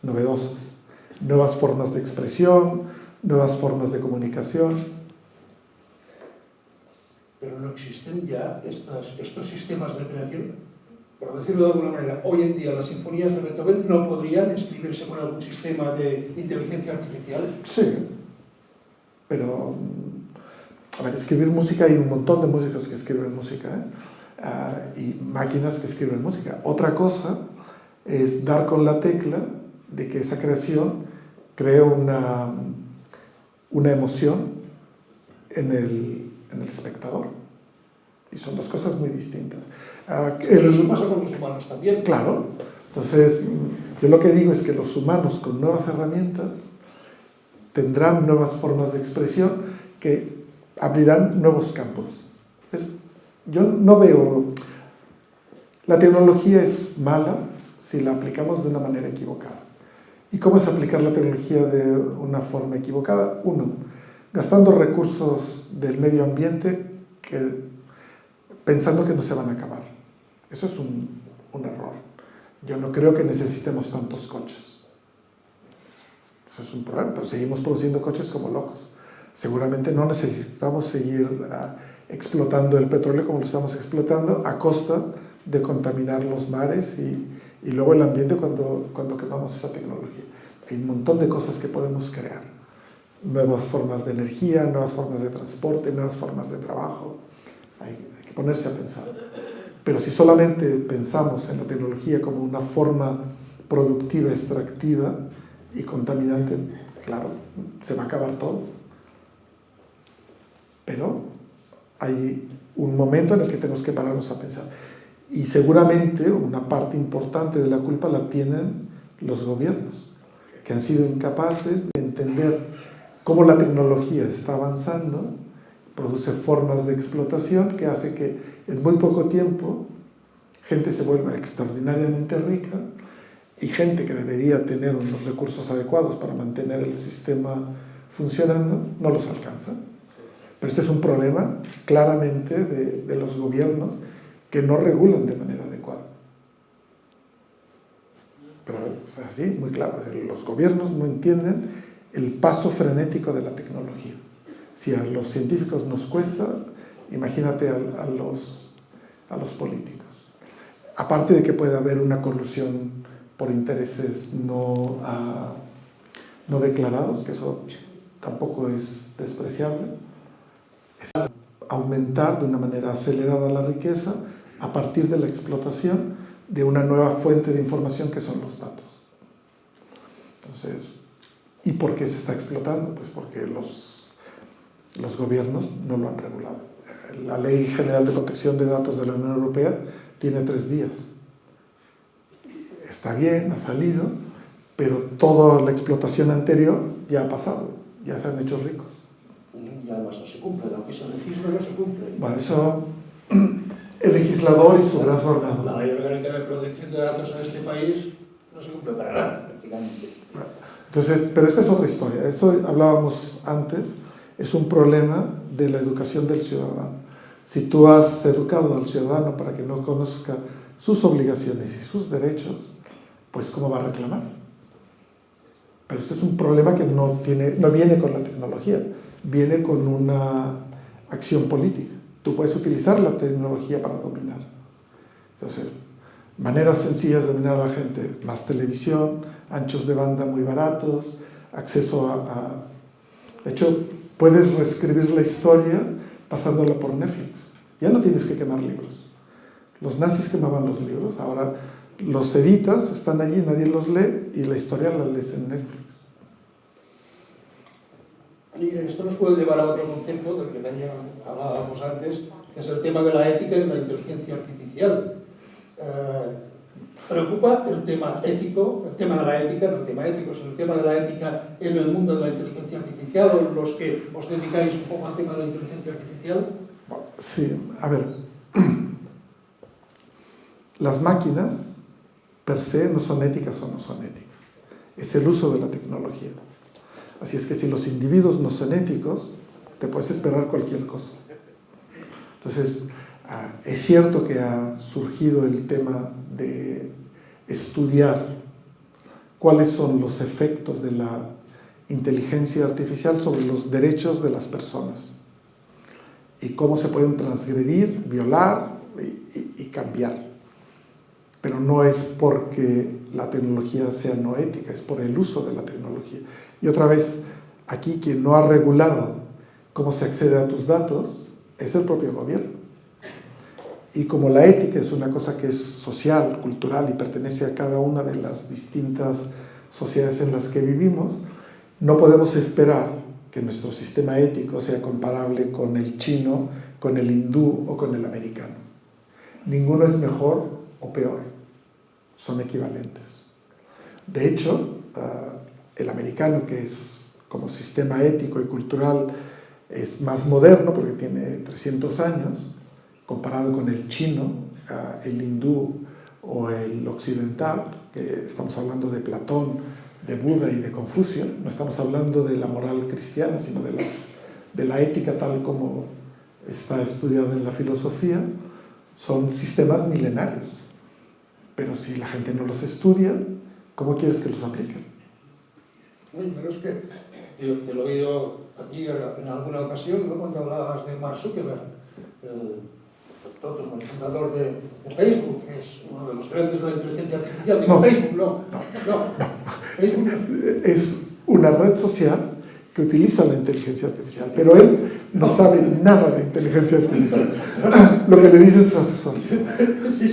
novedosas, nuevas formas de expresión, nuevas formas de comunicación. Pero no existen ya estos sistemas de creación. Por decirlo de alguna manera, hoy en día las sinfonías de Beethoven no podrían escribirse con algún sistema de inteligencia artificial. Sí, pero a ver, escribir música, hay un montón de músicos que escriben música, y máquinas que escriben música. Otra cosa es dar con la tecla de que esa creación cree una emoción en el espectador. Y son dos cosas muy distintas. Pero eso pasa con los humanos también. Claro. Entonces, yo lo que digo es que los humanos con nuevas herramientas tendrán nuevas formas de expresión que abrirán nuevos campos. Yo no veo... La tecnología es mala si la aplicamos de una manera equivocada. ¿Y cómo es aplicar la tecnología de una forma equivocada? Uno, gastando recursos del medio ambiente pensando que no se van a acabar. Eso es un error. Yo no creo que necesitemos tantos coches. Eso es un problema, pero seguimos produciendo coches como locos. Seguramente no necesitamos seguir explotando el petróleo como lo estamos explotando a costa de contaminar los mares y luego el ambiente cuando quemamos esa tecnología. Hay un montón de cosas que podemos crear. Nuevas formas de energía, nuevas formas de transporte, nuevas formas de trabajo. Hay que ponerse a pensar. Pero si solamente pensamos en la tecnología como una forma productiva, extractiva y contaminante, claro, se va a acabar todo. Pero hay un momento en el que tenemos que pararnos a pensar. Y seguramente una parte importante de la culpa la tienen los gobiernos, que han sido incapaces de entender cómo la tecnología está avanzando, produce formas de explotación que hace que en muy poco tiempo gente se vuelva extraordinariamente rica y gente que debería tener unos recursos adecuados para mantener el sistema funcionando no los alcanza. Pero este es un problema claramente de los gobiernos que no regulan de manera adecuada. Pero es así, muy claro, los gobiernos no entienden el paso frenético de la tecnología. Si a los científicos nos cuesta, imagínate a los políticos. Aparte de que puede haber una colusión por intereses no declarados, que eso tampoco es despreciable, es aumentar de una manera acelerada la riqueza a partir de la explotación de una nueva fuente de información que son los datos. Entonces, ¿y por qué se está explotando? Pues porque los gobiernos no lo han regulado. La Ley General de Protección de Datos de la Unión Europea tiene 3 días. Está bien, ha salido, pero toda la explotación anterior ya ha pasado, ya se han hecho ricos. Y además no se cumple, aunque se legisla no se cumple. Bueno, eso el legislador y su brazo armado. La ley orgánica de protección de datos en este país no se cumple para nada, prácticamente. Entonces, pero esta es otra historia. Esto hablábamos antes, es un problema de la educación del ciudadano. Si tú has educado al ciudadano para que no conozca sus obligaciones y sus derechos, pues ¿cómo va a reclamar? Pero este es un problema que no viene con la tecnología, viene con una acción política. Tú puedes utilizar la tecnología para dominar. Entonces, maneras sencillas de dominar a la gente: más televisión, anchos de banda muy baratos, acceso De hecho, puedes reescribir la historia pasándola por Netflix. Ya no tienes que quemar libros. Los nazis quemaban los libros, ahora los editas, están allí, nadie los lee y la historia la lees en Netflix. Y esto nos puede llevar a otro concepto del que también hablábamos antes, que es el tema de la ética en la inteligencia artificial. ¿Preocupa el tema ético, el tema de la ética, no el tema ético, sino el tema de la ética en el mundo de la inteligencia artificial, o los que os dedicáis un poco al tema de la inteligencia artificial? Sí, a ver, las máquinas per se no son éticas o no son éticas, es el uso de la tecnología. Así es que si los individuos no son éticos, te puedes esperar cualquier cosa. Entonces, es cierto que ha surgido el tema de estudiar cuáles son los efectos de la inteligencia artificial sobre los derechos de las personas y cómo se pueden transgredir, violar y cambiar. Pero no es porque la tecnología sea no ética, es por el uso de la tecnología. Y otra vez, aquí quien no ha regulado cómo se accede a tus datos es el propio gobierno. Y como la ética es una cosa que es social, cultural y pertenece a cada una de las distintas sociedades en las que vivimos, no podemos esperar que nuestro sistema ético sea comparable con el chino, con el hindú o con el americano. Ninguno es mejor o peor, son equivalentes. De hecho, el americano, que es como sistema ético y cultural, es más moderno porque tiene 300 años, comparado con el chino, el hindú o el occidental, que estamos hablando de Platón, de Buda y de Confucio, no estamos hablando de la moral cristiana, sino de la ética tal como está estudiada en la filosofía. Son sistemas milenarios, pero si la gente no los estudia, ¿cómo quieres que los apliquen? Pero es que te lo he oído a ti en alguna ocasión, ¿no? Cuando hablabas de Mark Zuckerberg, el fundador de Facebook, que es uno de los grandes de la inteligencia artificial. Digo, no, Facebook, no. Facebook es una red social que utiliza la inteligencia artificial, pero él no sabe nada de inteligencia artificial. Lo que le dicen sus asesores. Sí,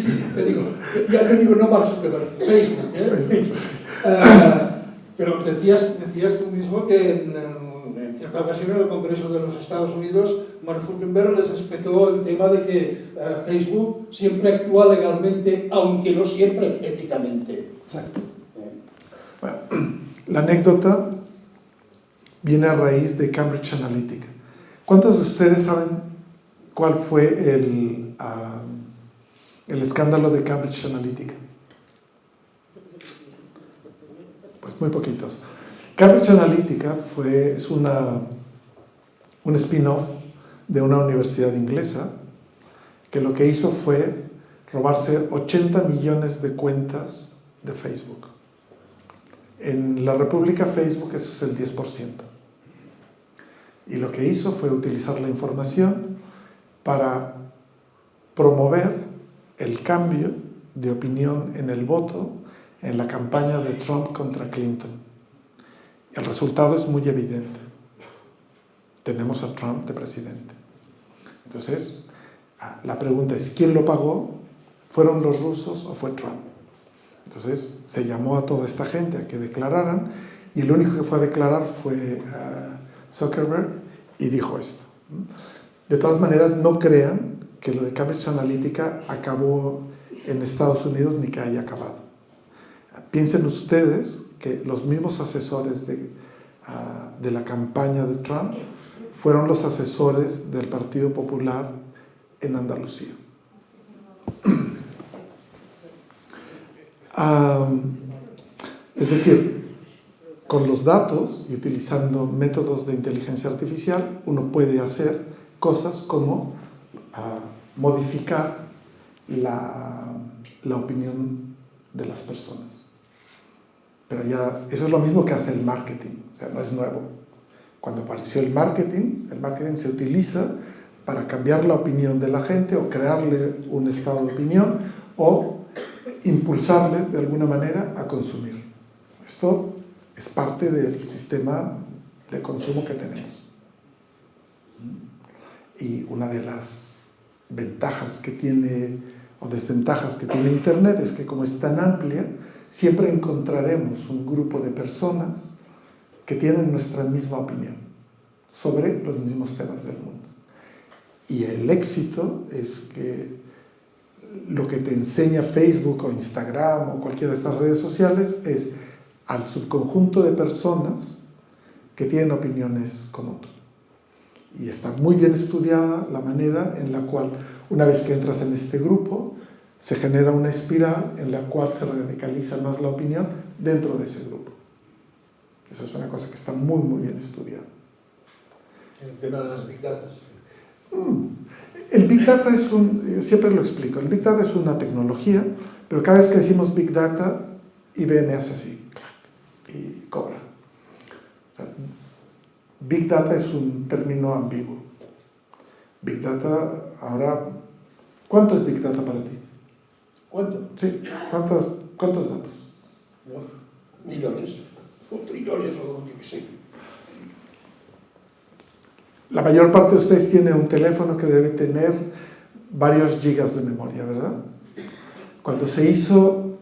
ya te digo, no Mark Zuckerberg, Facebook, Facebook, sí. Pero decías tú mismo que en cierta ocasión en el Congreso de los Estados Unidos, Mark Zuckerberg les respetó el tema de que Facebook siempre actúa legalmente, aunque no siempre éticamente. Exacto. Bueno, la anécdota viene a raíz de Cambridge Analytica. ¿Cuántos de ustedes saben cuál fue el escándalo de Cambridge Analytica? Pues muy poquitos. Cambridge Analytica es un spin-off de una universidad inglesa que lo que hizo fue robarse 80 millones de cuentas de Facebook. En la República Facebook eso es el 10%. Y lo que hizo fue utilizar la información para promover el cambio de opinión en el voto en la campaña de Trump contra Clinton. El resultado es muy evidente. Tenemos a Trump de presidente. Entonces, la pregunta es, ¿quién lo pagó? ¿Fueron los rusos o fue Trump? Entonces, se llamó a toda esta gente a que declararan, y el único que fue a declarar fue Zuckerberg, y dijo esto. De todas maneras, no crean que lo de Cambridge Analytica acabó en Estados Unidos ni que haya acabado. Piensen ustedes que los mismos asesores de la campaña de Trump fueron los asesores del Partido Popular en Andalucía. Es decir, con los datos y utilizando métodos de inteligencia artificial, uno puede hacer cosas como modificar la opinión de las personas. Pero ya, eso es lo mismo que hace el marketing, o sea, no es nuevo. Cuando apareció el marketing se utiliza para cambiar la opinión de la gente o crearle un estado de opinión o impulsarle de alguna manera a consumir. Esto es parte del sistema de consumo que tenemos. Y una de las ventajas que tiene, o desventajas que tiene Internet, es que como es tan amplia, siempre encontraremos un grupo de personas que tienen nuestra misma opinión sobre los mismos temas del mundo. Y el éxito es que lo que te enseña Facebook o Instagram o cualquiera de estas redes sociales es al subconjunto de personas que tienen opiniones como tú. Y está muy bien estudiada la manera en la cual, una vez que entras en este grupo, se genera una espiral en la cual se radicaliza más la opinión dentro de ese grupo. Eso es una cosa que está muy, muy bien estudiada. El tema de las Big Data. El Big Data yo siempre lo explico, el Big Data es una tecnología, pero cada vez que decimos Big Data, IBM hace así, y cobra. Big Data es un término ambiguo. Big Data, ahora, ¿cuánto es Big Data para ti? ¿Cuánto? Sí, ¿cuántos datos? No, millones, o trillones, o yo qué sé. La mayor parte de ustedes tiene un teléfono que debe tener varios gigas de memoria, ¿verdad? Cuando se hizo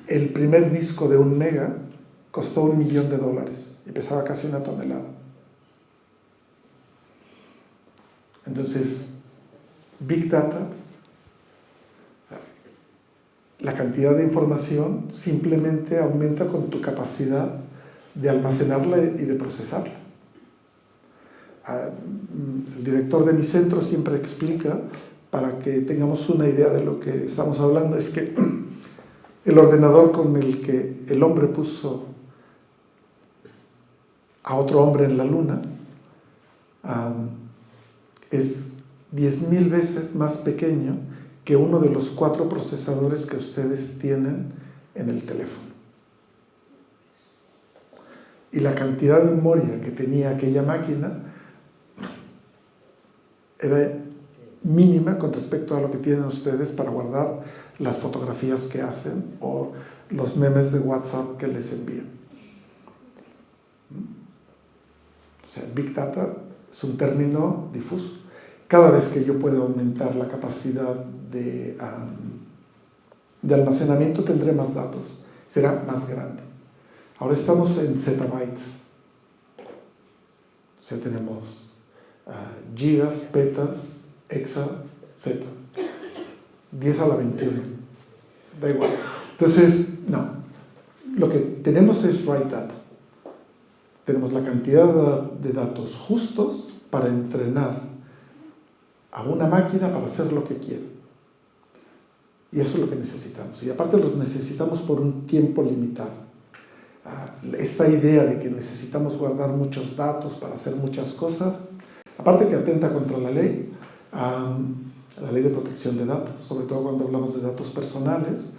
el primer disco de 1 mega, costó $1 millón y pesaba casi 1 tonelada. Entonces, Big Data, la cantidad de información simplemente aumenta con tu capacidad de almacenarla y de procesarla. El director de mi centro siempre explica, para que tengamos una idea de lo que estamos hablando, es que el ordenador con el que el hombre puso a otro hombre en la luna es 10.000 veces más pequeño que uno de los 4 procesadores que ustedes tienen en el teléfono. Y la cantidad de memoria que tenía aquella máquina era mínima con respecto a lo que tienen ustedes para guardar las fotografías que hacen o los memes de WhatsApp que les envían. O sea, Big Data es un término difuso. Cada vez que yo pueda aumentar la capacidad de almacenamiento, tendré más datos, será más grande. Ahora estamos en zettabytes, o sea, tenemos gigas, petas, hexa, zeta, 10 a la 21, da igual. Entonces, no, lo que tenemos es right data. Tenemos la cantidad de datos justos para entrenar a una máquina para hacer lo que quiere. Y eso es lo que necesitamos. Y aparte los necesitamos por un tiempo limitado. Esta idea de que necesitamos guardar muchos datos para hacer muchas cosas, aparte que atenta contra la ley de protección de datos, sobre todo cuando hablamos de datos personales,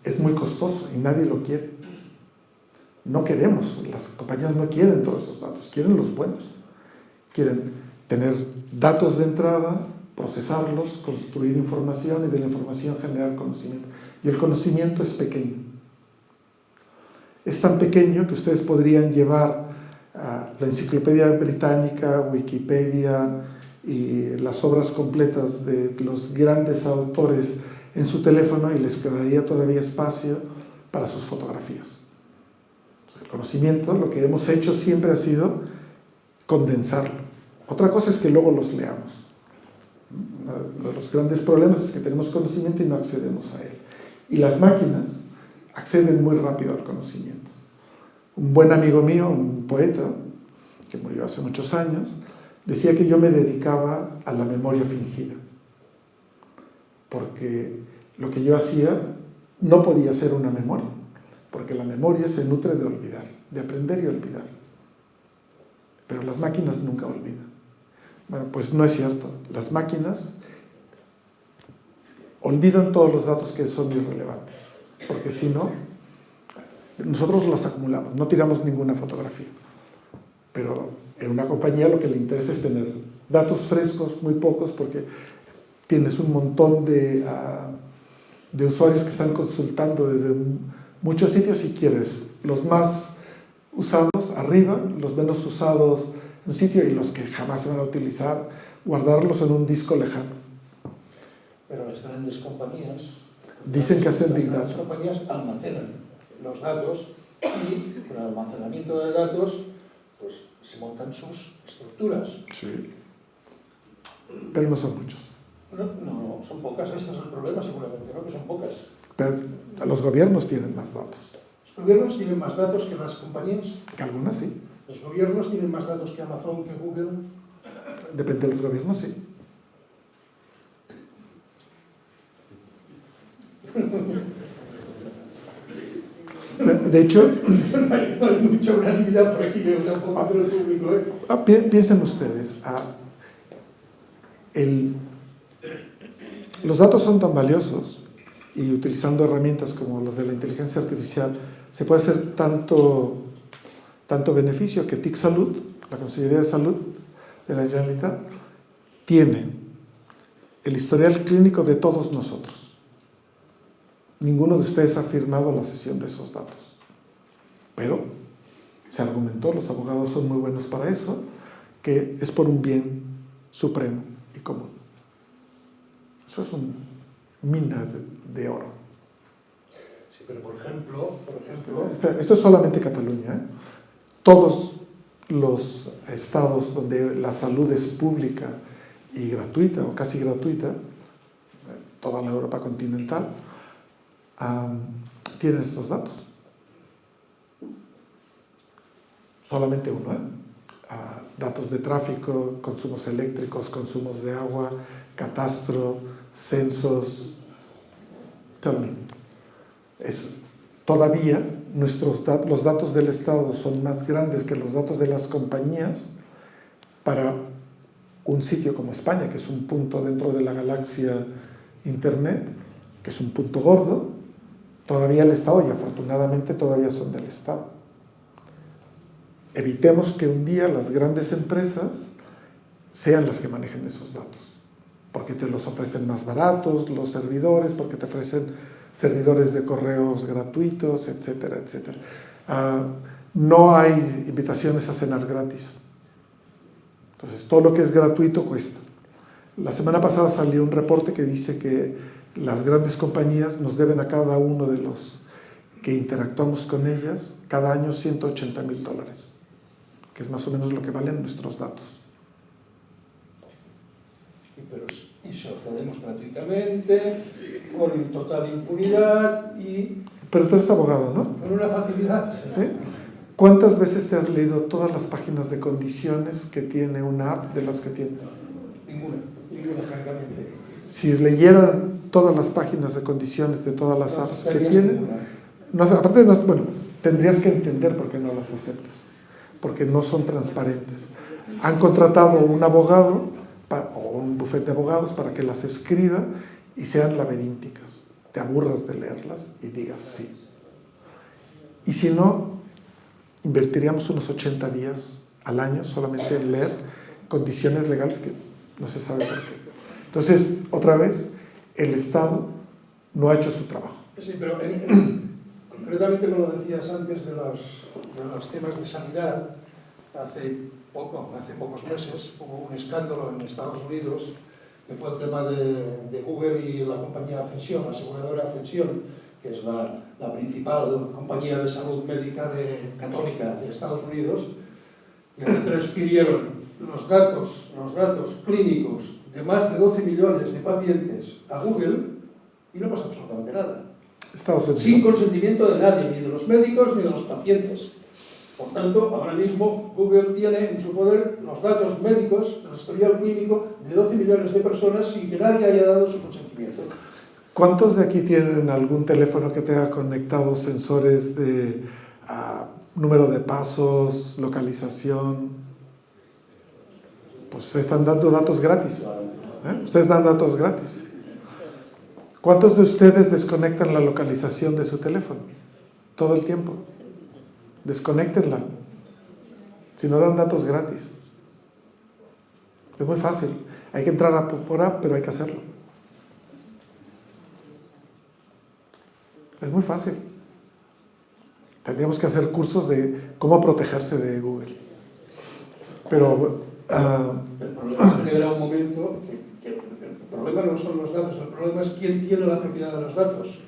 es muy costoso y nadie lo quiere. No queremos, las compañías no quieren todos esos datos, quieren los buenos. Quieren tener datos de entrada, procesarlos, construir información y de la información generar conocimiento. Y el conocimiento es pequeño. Es tan pequeño que ustedes podrían llevar la Enciclopedia Británica, Wikipedia y las obras completas de los grandes autores en su teléfono y les quedaría todavía espacio para sus fotografías. El conocimiento, lo que hemos hecho siempre ha sido condensarlo. Otra cosa es que luego los leamos. Uno de los grandes problemas es que tenemos conocimiento y no accedemos a él. Y las máquinas acceden muy rápido al conocimiento. Un buen amigo mío, un poeta, que murió hace muchos años, decía que yo me dedicaba a la memoria fingida. Porque lo que yo hacía no podía ser una memoria. Porque la memoria se nutre de olvidar, de aprender y olvidar. Pero las máquinas nunca olvidan. Bueno, pues no es cierto. Las máquinas olvidan todos los datos que son irrelevantes. Porque si no, nosotros los acumulamos, no tiramos ninguna fotografía. Pero en una compañía lo que le interesa es tener datos frescos, muy pocos, porque tienes un montón de usuarios que están consultando desde muchos sitios y quieres los más usados arriba, los menos usados un sitio y los que jamás se van a utilizar, guardarlos en un disco lejano. Pero las grandes compañías... Dicen que hacen Big Las Data. compañías almacenan los datos y con el almacenamiento de datos pues se montan sus estructuras. Sí. Pero no son muchos. No, son pocas. Este es el problema seguramente, ¿no? Que son pocas. Pero los gobiernos tienen más datos. Los gobiernos tienen más datos que las compañías. Que algunas sí. Los gobiernos tienen más datos que Amazon, que Google. Depende de los gobiernos, sí. De hecho, No hay mucha unanimidad por aquí, veo tampoco entre el público, ¿eh? Piensen ustedes, los datos son tan valiosos y utilizando herramientas como las de la inteligencia artificial se puede hacer tanto beneficio que TIC Salud, la Consejería de Salud de la Generalitat, tiene el historial clínico de todos nosotros. Ninguno de ustedes ha firmado la cesión de esos datos. Pero se argumentó, los abogados son muy buenos para eso, que es por un bien supremo y común. Eso es una mina de oro. Sí, pero por ejemplo... Esto es solamente Cataluña, ¿eh? Todos los estados donde la salud es pública y gratuita, o casi gratuita, toda la Europa continental, tienen estos datos. Solamente uno, ¿eh? Datos de tráfico, consumos eléctricos, consumos de agua, catastro, censos. Tell me. Todavía los datos del Estado son más grandes que los datos de las compañías para un sitio como España, que es un punto dentro de la galaxia Internet, que es un punto gordo. Todavía el Estado, y afortunadamente todavía son del Estado. Evitemos que un día las grandes empresas sean las que manejen esos datos, porque te los ofrecen más baratos, los servidores, porque te ofrecen servidores de correos gratuitos, etcétera, etcétera. No hay invitaciones a cenar gratis. Entonces, todo lo que es gratuito cuesta. La semana pasada salió un reporte que dice que las grandes compañías nos deben a cada uno de los que interactuamos con ellas cada año $180,000, que es más o menos lo que valen nuestros datos. Y se lo cedemos gratuitamente, con total impunidad y... Pero tú eres abogado, ¿no? Con una facilidad. ¿Sí? ¿Cuántas veces te has leído todas las páginas de condiciones que tiene una app de las que tienes? Ninguna, francamente. Si leyeran todas las páginas de condiciones de todas las apps que tienen, aparte bueno, tendrías que entender por qué no las aceptas, porque no son transparentes. Han contratado un abogado o un bufete de abogados para que las escriba y sean laberínticas. Te aburras de leerlas y digas sí. Y si no, invertiríamos unos 80 días al año solamente en leer condiciones legales que no se sabe por qué. Entonces, otra vez, el Estado no ha hecho su trabajo. Sí, pero concretamente, como decías antes, de los temas de sanidad, hace pocos meses hubo un escándalo en Estados Unidos que fue el tema de Google y la compañía Ascension, la aseguradora Ascension, que es la principal compañía de salud médica católica de Estados Unidos, y que transfirieron los datos clínicos de más de 12 millones de pacientes a Google y no pasa absolutamente nada. Estados Unidos. Sin consentimiento de nadie, ni de los médicos ni de los pacientes. Por tanto, ahora mismo Google tiene en su poder los datos médicos, el historial clínico de 12 millones de personas sin que nadie haya dado su consentimiento. ¿Cuántos de aquí tienen algún teléfono que tenga conectados sensores de número de pasos, localización? Pues ustedes están dando datos gratis. Ustedes dan datos gratis. ¿Cuántos de ustedes desconectan la localización de su teléfono? Todo el tiempo. Desconéctenla. Si no dan datos gratis. Es muy fácil. Hay que entrar por app, pero hay que hacerlo. Es muy fácil. Tendríamos que hacer cursos de cómo protegerse de Google. Pero El problema es que llegará un momento que el problema no son los datos, el problema es quién tiene la propiedad de los datos.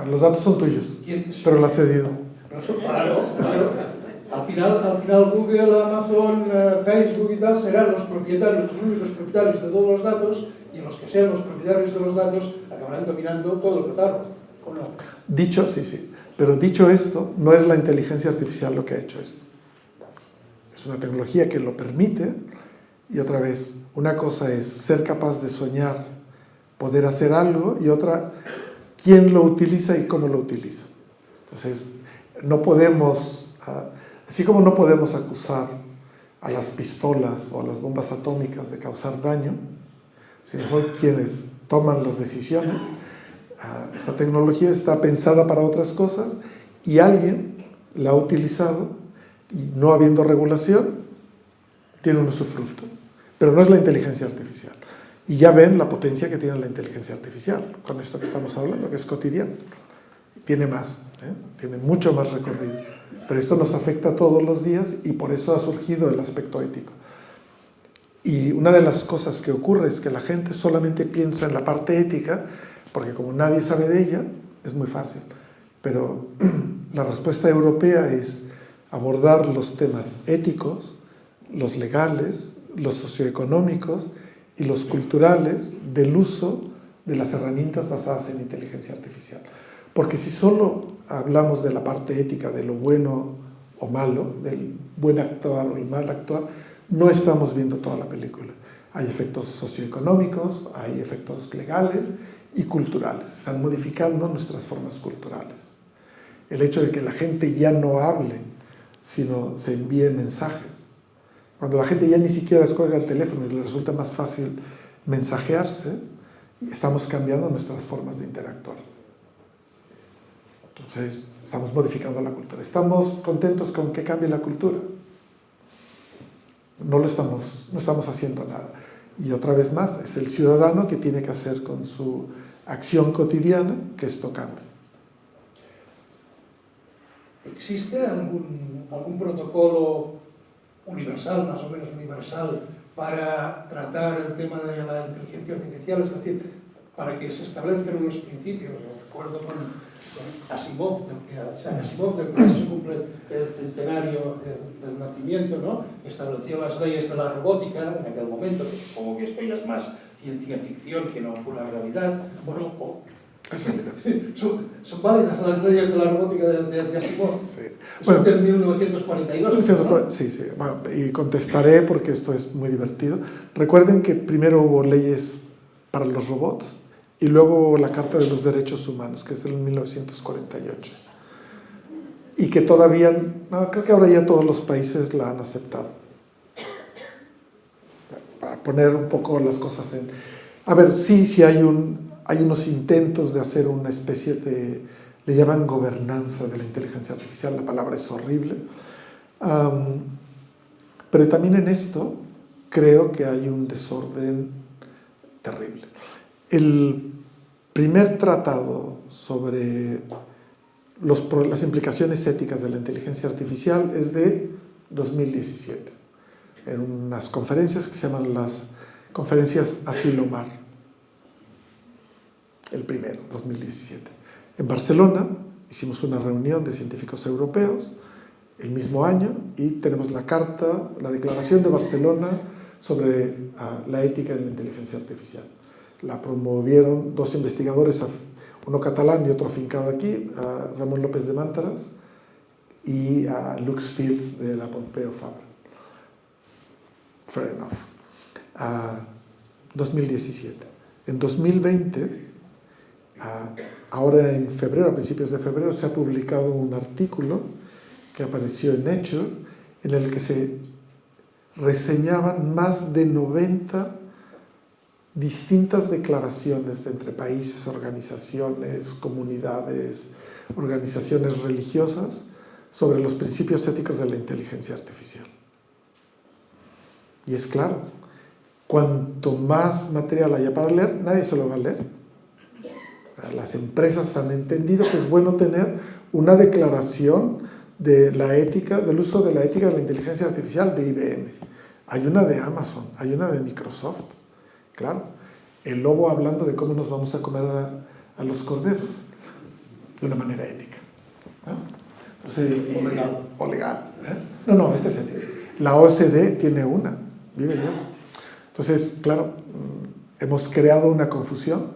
los datos son tuyos, ¿Quién? pero lo has cedido. Claro. Al final Google, Amazon, Facebook y tal serán los propietarios, los únicos propietarios de todos los datos, y los que sean los propietarios de los datos acabarán dominando todo el catálogo, ¿o no? Dicho, sí. Pero dicho esto, no es la inteligencia artificial lo que ha hecho esto. Es una tecnología que lo permite, y otra vez, una cosa es ser capaz de soñar, poder hacer algo, y otra, quién lo utiliza y cómo lo utiliza. Entonces, no podemos, así como no podemos acusar a las pistolas o a las bombas atómicas de causar daño, sino son quienes toman las decisiones, esta tecnología está pensada para otras cosas y alguien la ha utilizado y no habiendo regulación, tiene un usufructo. Pero no es la inteligencia artificial. Y ya ven la potencia que tiene la inteligencia artificial con esto que estamos hablando, que es cotidiano. Tiene más, tiene mucho más recorrido. Pero esto nos afecta todos los días y por eso ha surgido el aspecto ético. Y una de las cosas que ocurre es que la gente solamente piensa en la parte ética, porque como nadie sabe de ella, es muy fácil. Pero la respuesta europea es abordar los temas éticos, los legales, los socioeconómicos y los culturales del uso de las herramientas basadas en inteligencia artificial. Porque si solo hablamos de la parte ética, de lo bueno o malo, del buen actuar o el mal actuar, no estamos viendo toda la película. Hay efectos socioeconómicos, hay efectos legales y culturales. Están modificando nuestras formas culturales. El hecho de que la gente ya no hable, sino se envíe mensajes. Cuando la gente ya ni siquiera escoge el teléfono y le resulta más fácil mensajearse, estamos cambiando nuestras formas de interactuar. Entonces, estamos modificando la cultura. ¿Estamos contentos con que cambie la cultura? No estamos haciendo nada. Y otra vez más, es el ciudadano que tiene que hacer con su acción cotidiana que esto cambie. ¿Existe algún protocolo universal, más o menos universal, para tratar el tema de la inteligencia artificial? Es decir, para que se establezcan unos principios. Recuerdo con Asimov, del que se cumple el centenario del nacimiento, ¿no? Estableció las leyes de la robótica en aquel momento, que supongo que esto ya es más ciencia ficción que no pura realidad. Bueno, son válidas las leyes de la robótica de Asimov. Sí. Bueno, en 1942. ¿No? Sí. Bueno, y contestaré porque esto es muy divertido. Recuerden que primero hubo leyes para los robots y luego hubo la Carta de los Derechos Humanos, que es del 1948. Y que todavía, creo que ahora ya todos los países la han aceptado. Para poner un poco las cosas en... A ver, sí hay unos intentos de hacer una especie de, le llaman gobernanza de la inteligencia artificial, la palabra es horrible, pero también en esto creo que hay un desorden terrible. El primer tratado sobre las implicaciones éticas de la inteligencia artificial es de 2017, en unas conferencias que se llaman las conferencias Asilomar. El primero, 2017. En Barcelona hicimos una reunión de científicos europeos el mismo año y tenemos la carta, la declaración de Barcelona sobre la ética en la inteligencia artificial. La promovieron dos investigadores, uno catalán y otro afincado aquí, Ramón López de Mántaras y Lux Fields de la Pompeu Fabra. Fair enough. 2017. En 2020, ahora en febrero, a principios de febrero, se ha publicado un artículo que apareció en Nature en el que se reseñaban más de 90 distintas declaraciones entre países, organizaciones, comunidades, organizaciones religiosas sobre los principios éticos de la inteligencia artificial. Y es claro, cuanto más material haya para leer, nadie se lo va a leer. Las empresas han entendido que es bueno tener una declaración de la ética, del uso de la ética de la inteligencia artificial de IBM, hay una de Amazon, hay una de Microsoft. Claro, el lobo hablando de cómo nos vamos a comer a los corderos de una manera ética, ¿no? Entonces, o legal. No, este es ético. La OCDE tiene una, vive Dios. Entonces, claro, hemos creado una confusión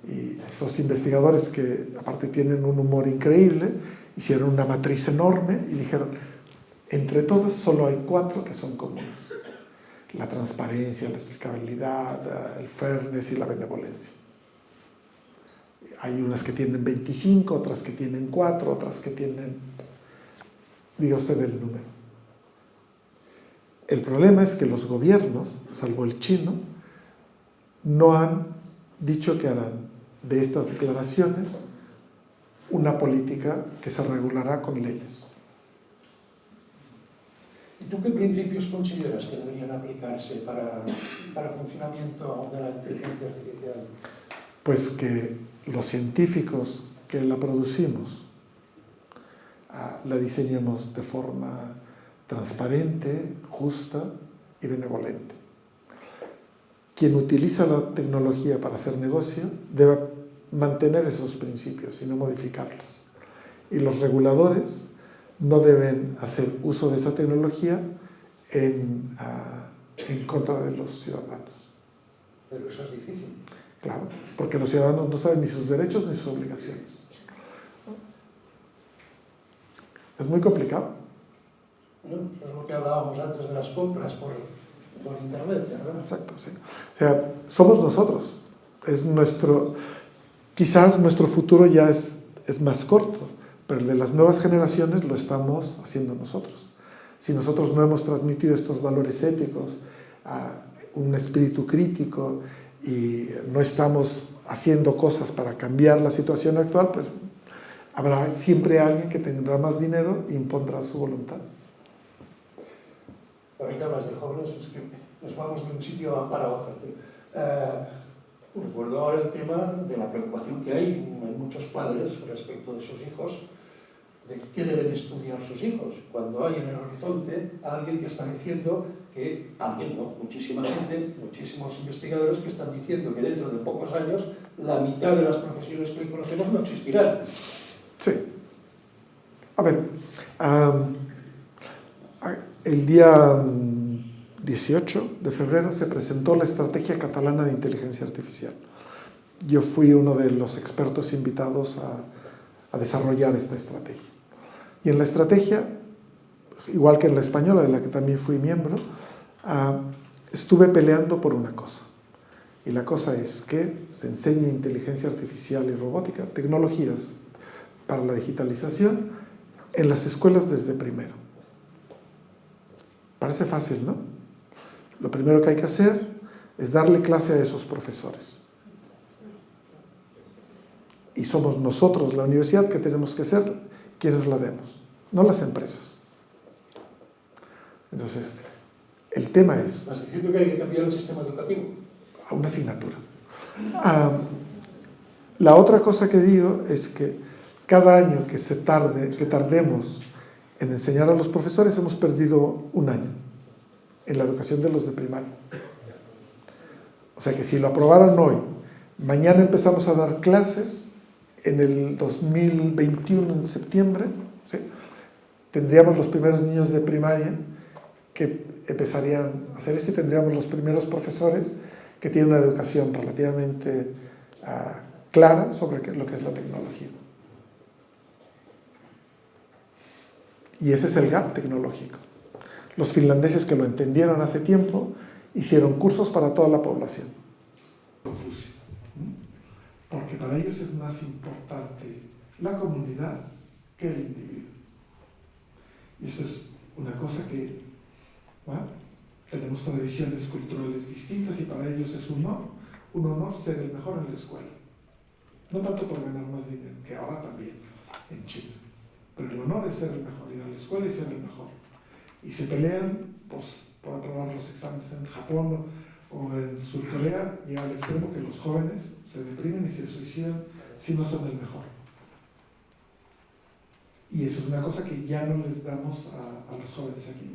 y estos investigadores que aparte tienen un humor increíble, hicieron una matriz enorme y dijeron, entre todos solo hay 4 que son comunes. La transparencia, la explicabilidad, el fairness y la benevolencia. Hay unas que tienen 25, otras que tienen 4, otras que tienen... Diga usted el número. El problema es que los gobiernos, salvo el chino, no han dicho que harán de estas declaraciones una política que se regulará con leyes. ¿Y tú qué principios consideras que deberían aplicarse para el funcionamiento de la inteligencia artificial? Pues que los científicos que la producimos la diseñemos de forma transparente, justa y benevolente. Quien utiliza la tecnología para hacer negocio debe mantener esos principios y no modificarlos. Y los reguladores no deben hacer uso de esa tecnología en contra de los ciudadanos. Pero eso es difícil. Claro, porque los ciudadanos no saben ni sus derechos ni sus obligaciones. Es muy complicado. Bueno, eso es lo que hablábamos antes de las compras por internet, ¿verdad? Exacto, sí. O sea, somos nosotros. Es quizás nuestro futuro ya es más corto, pero el de las nuevas generaciones lo estamos haciendo nosotros. Si nosotros no hemos transmitido estos valores éticos, un espíritu crítico, y no estamos haciendo cosas para cambiar la situación actual, pues habrá siempre alguien que tendrá más dinero e impondrá su voluntad. Ahora que hablas de jóvenes, es que nos vamos de un sitio para otro. Recuerdo ahora el tema de la preocupación que hay en muchos padres respecto de sus hijos, de qué deben estudiar sus hijos, cuando hay en el horizonte alguien que está diciendo que, muchísima gente, muchísimos investigadores que están diciendo que dentro de pocos años la mitad de las profesiones que hoy conocemos no existirán. Sí. A ver, el día 18 de febrero se presentó la Estrategia Catalana de Inteligencia Artificial. Yo fui uno de los expertos invitados a desarrollar esta estrategia. Y en la estrategia, igual que en la española, de la que también fui miembro, estuve peleando por una cosa. Y la cosa es que se enseñe inteligencia artificial y robótica, tecnologías para la digitalización, en las escuelas desde primero. Parece fácil, ¿no? Lo primero que hay que hacer es darle clase a esos profesores. Y somos nosotros, la universidad, que tenemos que ser quienes la demos, no las empresas. Entonces, el tema es... ¿Estás diciendo que hay que cambiar el sistema educativo? A una asignatura. La otra cosa que digo es que cada año que tardemos en enseñar a los profesores, hemos perdido un año en la educación de los de primaria. O sea que si lo aprobaran hoy, mañana empezamos a dar clases, en el 2021, en septiembre, ¿sí?, tendríamos los primeros niños de primaria que empezarían a hacer esto y tendríamos los primeros profesores que tienen una educación relativamente clara sobre lo que es la tecnología. Y ese es el gap tecnológico. Los finlandeses, que lo entendieron hace tiempo, hicieron cursos para toda la población. Porque para ellos es más importante la comunidad que el individuo. Y eso es una cosa que, bueno, tenemos tradiciones culturales distintas y para ellos es un honor ser el mejor en la escuela. No tanto por ganar más dinero, que ahora también en China. Pero el honor es ser el mejor, ir a la escuela y ser el mejor. Y se pelean por aprobar los exámenes. En Japón o en Surcorea llega al extremo que los jóvenes se deprimen y se suicidan si no son el mejor. Y eso es una cosa que ya no les damos a los jóvenes aquí,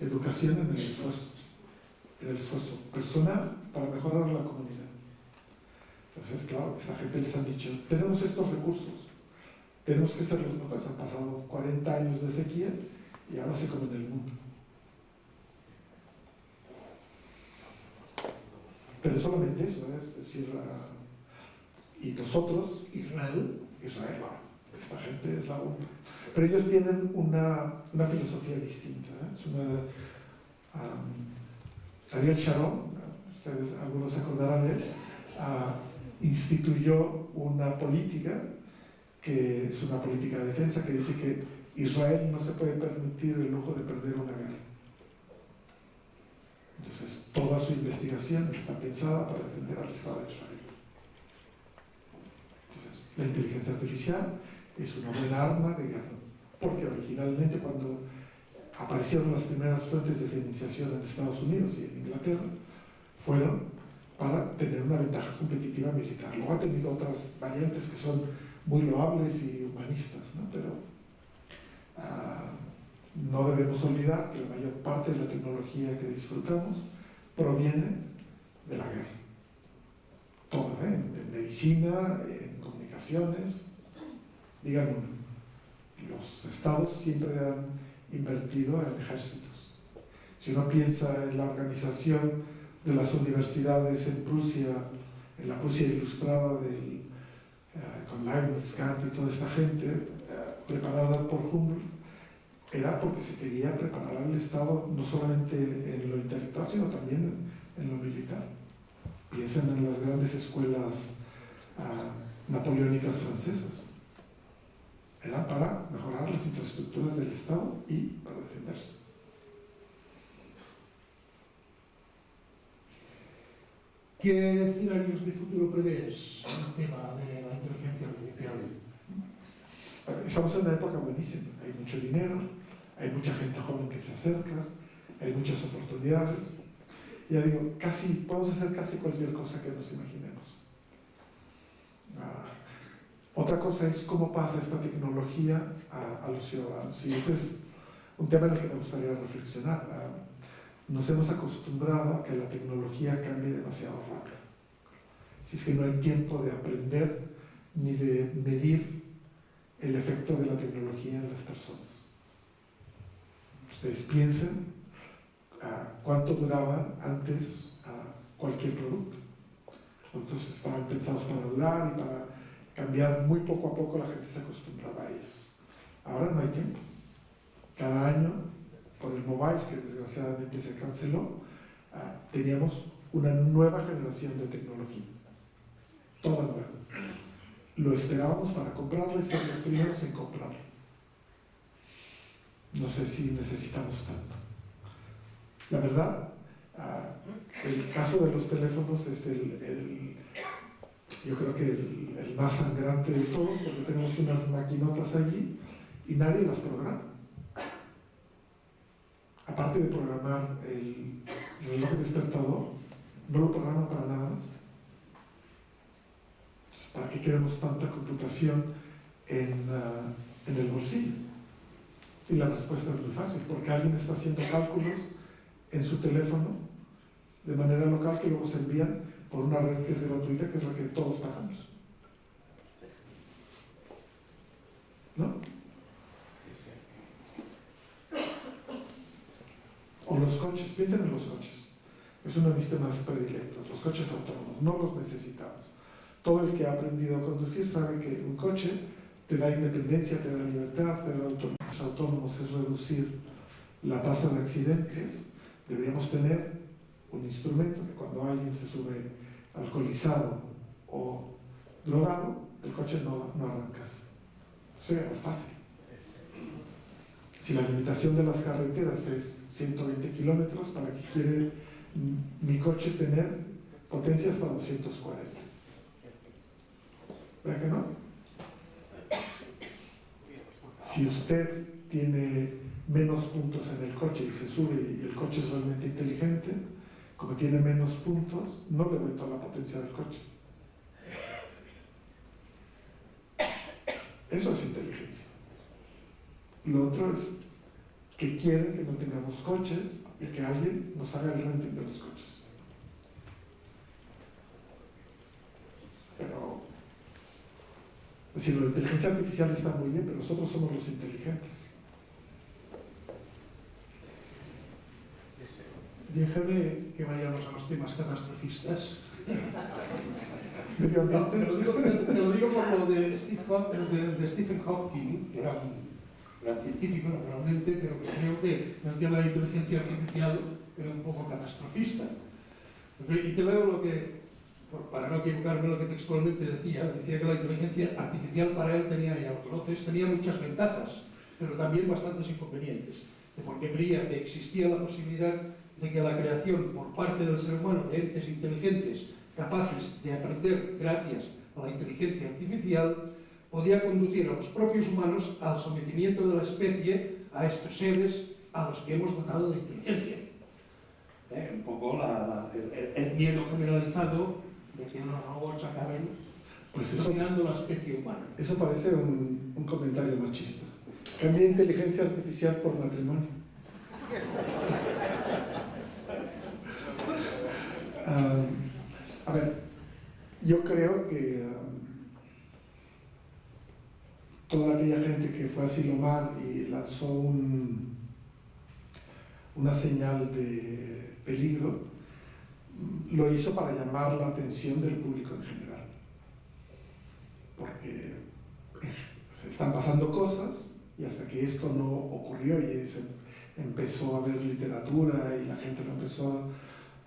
educación en el esfuerzo personal para mejorar la comunidad. Entonces, claro, esta gente les ha dicho, tenemos estos recursos, tenemos que ser los mejores. Han pasado 40 años de sequía y ahora se comen el mundo. Pero solamente eso, es decir, y nosotros, Israel, esta gente es la una. Pero ellos tienen una filosofía distinta. Es Ariel Sharon, ustedes algunos se acordarán de él, instituyó una política que es una política de defensa que dice que Israel no se puede permitir el lujo de perder una guerra. Entonces, toda su investigación está pensada para defender al Estado de Israel. Entonces, la inteligencia artificial es una buena arma de guerra, porque originalmente cuando aparecieron las primeras fuentes de financiación en Estados Unidos y en Inglaterra, fueron para tener una ventaja competitiva militar. Luego ha tenido otras variantes que son muy loables y humanistas, ¿no? Pero no debemos olvidar que la mayor parte de la tecnología que disfrutamos proviene de la guerra. Toda, en medicina, en comunicaciones. Digan uno, los estados siempre han invertido en ejércitos. Si uno piensa en la organización de las universidades en Prusia, en la Prusia ilustrada con Leibniz, Kant y toda esta gente, preparada por Humboldt, era porque se quería preparar al Estado no solamente en lo intelectual, sino también en lo militar. Piensen en las grandes escuelas napoleónicas francesas. Eran para mejorar las infraestructuras del Estado y para defenderse. ¿Qué escenarios de futuro prevés en el tema de la inteligencia artificial? Estamos en una época buenísima. Hay mucho dinero, hay mucha gente joven que se acerca, hay muchas oportunidades. Ya digo, podemos hacer casi cualquier cosa que nos imaginemos. Otra cosa es cómo pasa esta tecnología a los ciudadanos. Y ese es un tema en el que me gustaría reflexionar. Nos hemos acostumbrado a que la tecnología cambie demasiado rápido. Si es que no hay tiempo de aprender ni de medir el efecto de la tecnología en las personas. Ustedes piensen cuánto duraba antes cualquier producto. Los productos estaban pensados para durar y para cambiar muy poco a poco. La gente se acostumbraba a ellos. Ahora no hay tiempo. Cada año, por el mobile, que desgraciadamente se canceló, teníamos una nueva generación de tecnología. Toda nueva. Lo esperábamos para comprarla y ser los primeros en comprarla. No sé si necesitamos tanto. La verdad, el caso de los teléfonos es yo creo que el más sangrante de todos, porque tenemos unas maquinotas allí y nadie las programa. Aparte de programar el reloj despertador, no lo programan para nada más. ¿Para qué queremos tanta computación en el bolsillo? Y la respuesta es muy fácil, porque alguien está haciendo cálculos en su teléfono de manera local que luego se envían por una red que es gratuita, que es la que todos pagamos. ¿No? O los coches, piensen en los coches. Es uno de mis temas predilectos, los coches autónomos. No los necesitamos. Todo el que ha aprendido a conducir sabe que un coche te da independencia, te da libertad, te da autonomía. Los autónomos es reducir la tasa de accidentes. Deberíamos tener un instrumento que cuando alguien se sube alcoholizado o drogado, el coche no arranca. Sería más fácil. Si la limitación de las carreteras es 120 kilómetros, ¿para qué quiere mi coche tener potencia hasta 240? ¿Verdad que no? Si usted tiene menos puntos en el coche y se sube y el coche es realmente inteligente, como tiene menos puntos, no le doy toda la potencia del coche. Eso es inteligencia. Lo otro es que quieren que no tengamos coches y que alguien nos haga el renting de los coches. Pero, es decir, la inteligencia artificial está muy bien, pero nosotros somos los inteligentes. Déjame que vayamos a los temas catastrofistas. Medio No, ambiente. te lo digo por lo de Stephen Hawking, que era un gran científico naturalmente, pero que creo que en el tema de la inteligencia artificial era un poco catastrofista. Y te leo lo que, para no equivocarme, lo que textualmente decía que la inteligencia artificial para él tenía, ya lo conoces, tenía muchas ventajas, pero también bastantes inconvenientes, porque creía que existía la posibilidad de que la creación por parte del ser humano de entes inteligentes capaces de aprender gracias a la inteligencia artificial podía conducir a los propios humanos al sometimiento de la especie a estos seres a los que hemos dotado de inteligencia. Un poco el miedo generalizado de que los robots acaben dominando la especie humana. Eso parece un comentario machista. Cambia inteligencia artificial por matrimonio. A ver, yo creo que toda aquella gente que fue a Silomar y lanzó una señal de peligro, lo hizo para llamar la atención del público en general. Porque se están pasando cosas y hasta que esto no ocurrió y se empezó a ver literatura y la gente lo empezó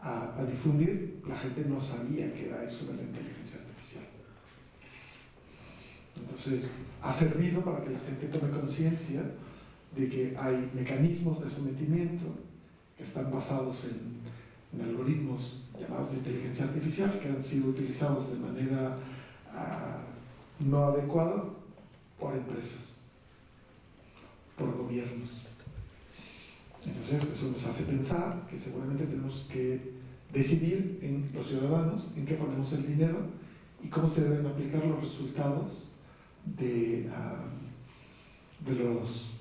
a difundir, la gente no sabía qué era eso de la inteligencia artificial. Entonces, ha servido para que la gente tome conciencia de que hay mecanismos de sometimiento que están basados en algoritmos llamados de inteligencia artificial que han sido utilizados de manera no adecuada por empresas, por gobiernos. Entonces, eso nos hace pensar que seguramente tenemos que decidir en los ciudadanos en qué ponemos el dinero y cómo se deben aplicar los resultados de los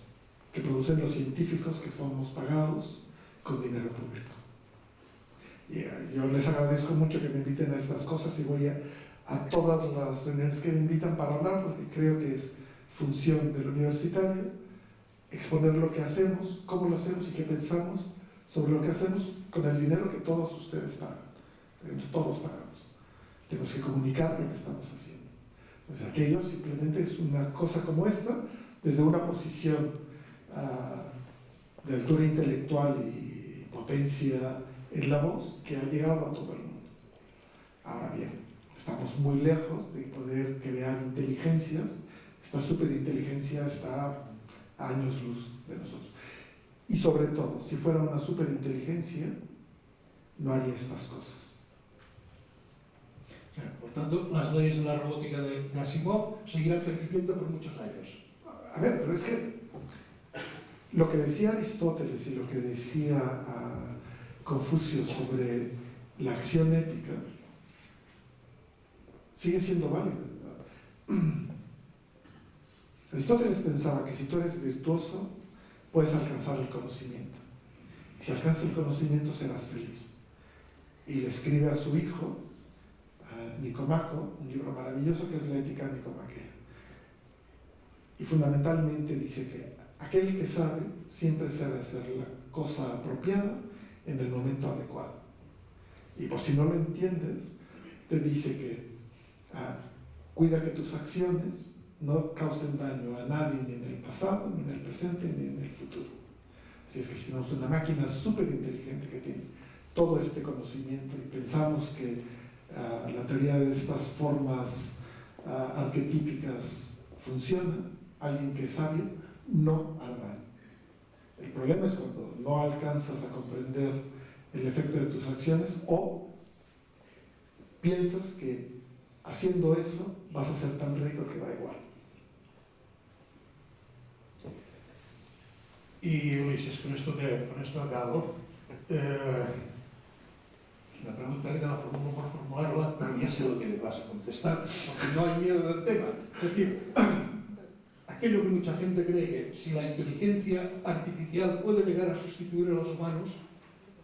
que producen los científicos que somos pagados con dinero público. Y yo les agradezco mucho que me inviten a estas cosas y voy a todas las reuniones que me invitan para hablar, porque creo que es función del universitario exponer lo que hacemos, cómo lo hacemos y qué pensamos sobre lo que hacemos con el dinero que todos ustedes pagan. Todos pagamos. Tenemos que comunicar lo que estamos haciendo. Pues aquello simplemente es una cosa como esta, desde una posición de altura intelectual y potencia en la voz que ha llegado a todo el mundo. Ahora bien, estamos muy lejos de poder crear inteligencias. Esta superinteligencia está a años luz de nosotros. Y sobre todo, si fuera una superinteligencia, no haría estas cosas. Por tanto, las leyes de la robótica de Asimov seguirán perviviendo por muchos años. A ver, pero es que lo que decía Aristóteles y lo que decía Confucio sobre la acción ética sigue siendo válido. Aristóteles pensaba que si tú eres virtuoso, puedes alcanzar el conocimiento. Si alcanzas el conocimiento, serás feliz. Y le escribe a su hijo, a Nicomaco, un libro maravilloso que es la Ética Nicomaquea. Y fundamentalmente dice que aquel que sabe siempre sabe hacer la cosa apropiada en el momento adecuado. Y por si no lo entiendes, te dice que cuida que tus acciones no causen daño a nadie, ni en el pasado, ni en el presente, ni en el futuro. Así es que si tenemos una máquina súper inteligente que tiene todo este conocimiento y pensamos que la teoría de estas formas arquetípicas funciona, alguien que es sabio no hará daño. El problema es cuando no alcanzas a comprender el efecto de tus acciones o piensas que haciendo eso vas a ser tan rico que da igual. Y Ulises, con esto acabo. Una pregunta que te la formulo por formularla, pero ya sé lo que le vas a contestar, porque no hay miedo del tema. Es decir, aquello que mucha gente cree que si la inteligencia artificial puede llegar a sustituir a los humanos,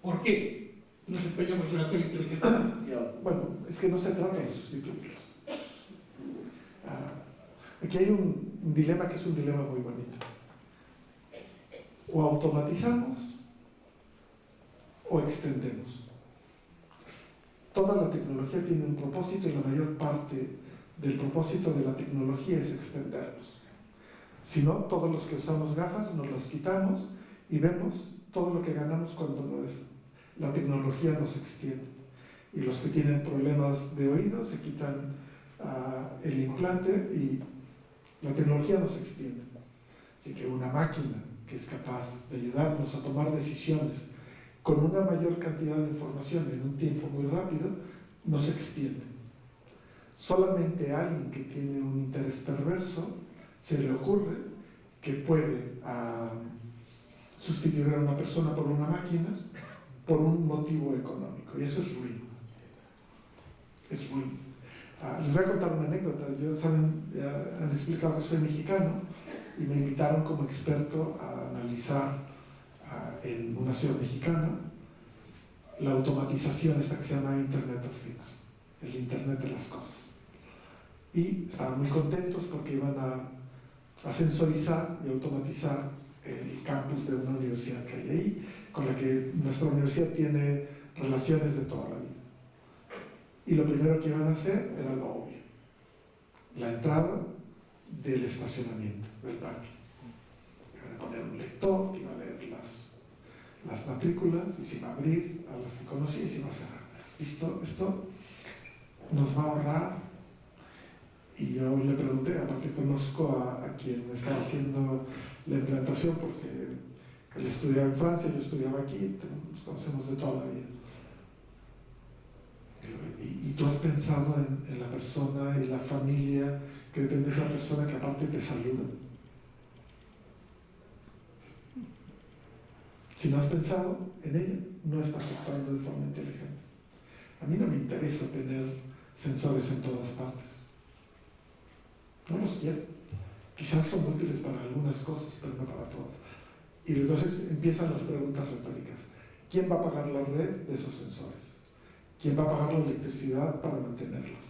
¿por qué nos empeñamos en hacer inteligencia artificial? Bueno, es que no se trata de sustituirlos. Aquí hay un dilema que es un dilema muy bonito. O automatizamos o extendemos. Toda la tecnología tiene un propósito y la mayor parte del propósito de la tecnología es extendernos. Si no, todos los que usamos gafas nos las quitamos y vemos todo lo que ganamos cuando la tecnología nos extiende. Y los que tienen problemas de oído se quitan el implante y la tecnología nos extiende. Así que una máquina que es capaz de ayudarnos a tomar decisiones con una mayor cantidad de información en un tiempo muy rápido, nos extiende. Solamente a alguien que tiene un interés perverso se le ocurre que puede sustituir a una persona por una máquina por un motivo económico, y eso es ruin. Es ruin. Les voy a contar una anécdota. Han explicado que soy mexicano y me invitaron como experto a analizar en una ciudad mexicana la automatización esta que se llama Internet of Things, el Internet de las cosas. Y estaban muy contentos porque iban a sensorizar y automatizar el campus de una universidad que hay ahí, con la que nuestra universidad tiene relaciones de toda la vida. Y lo primero que iban a hacer era lo obvio: la entrada del estacionamiento, del parque. Iban a poner un lector que iba a leer las matrículas y se iba a abrir a las que conocía y se iba a cerrar. Esto nos va a ahorrar. Y yo le pregunté, aparte conozco a quien estaba haciendo la implantación, porque él estudiaba en Francia, yo estudiaba aquí, nos conocemos de toda la vida. ¿Y tú has pensado en la persona y la familia que depende de esa persona que aparte te saluda? Si no has pensado en ella, no estás actuando de forma inteligente. A mí no me interesa tener sensores en todas partes. No los quiero. Quizás son útiles para algunas cosas, pero no para todas. Y entonces empiezan las preguntas retóricas. ¿Quién va a pagar la red de esos sensores? ¿Quién va a pagar la electricidad para mantenerlos?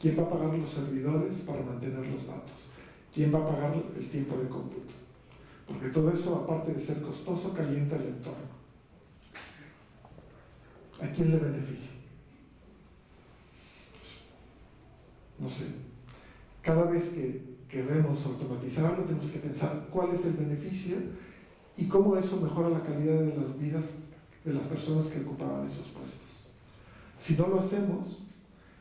¿Quién va a pagar los servidores para mantener los datos? ¿Quién va a pagar el tiempo de cómputo? Porque todo eso, aparte de ser costoso, calienta el entorno. ¿A quién le beneficia? No sé. Cada vez que queremos automatizarlo, tenemos que pensar cuál es el beneficio y cómo eso mejora la calidad de las vidas de las personas que ocupaban esos puestos. Si no lo hacemos,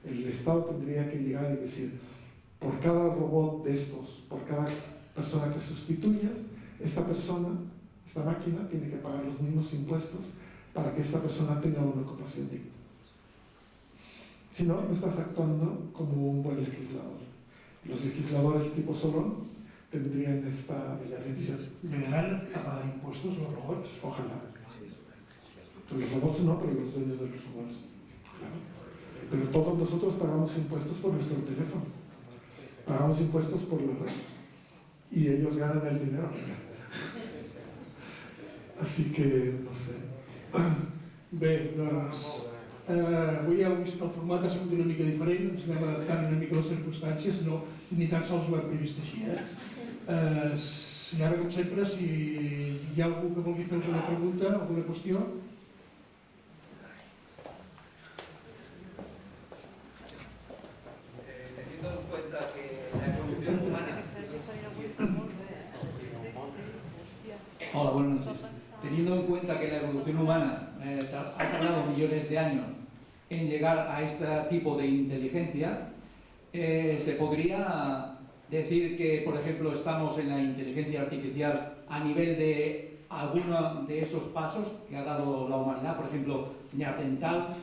el Estado tendría que llegar y decir: por cada robot de estos, por cada persona que sustituyas, esta persona, esta máquina, tiene que pagar los mismos impuestos para que esta persona tenga una ocupación digna. Si no, no estás actuando como un buen legislador. Los legisladores tipo Solón tendrían esta definición. ¿Llegarán a pagar impuestos los robots? Ojalá. Los robots no, pero los dueños de los robots. Claro. Pero todos nosotros pagamos impuestos por nuestro teléfono. Pagamos impuestos por la red. Y ellos ganan el dinero. Así que, no sé. Bé, doncs, avui ja heu vist que el format ha sigut una mica diferent, ens anem adaptant una mica a les circumstàncies, no, ni tan sols ho hem previst així. I ara, com sempre, si hi ha algú que vulgui fer alguna pregunta, alguna qüestió. Teniendo en cuenta que la evolución humana... Hola, buenas noches. Teniendo en cuenta que la evolución humana ha tardado millones de años en llegar a este tipo de inteligencia, se podría decir que, por ejemplo, estamos en la inteligencia artificial a nivel de alguno de esos pasos que ha dado la humanidad, por ejemplo, Neandertal.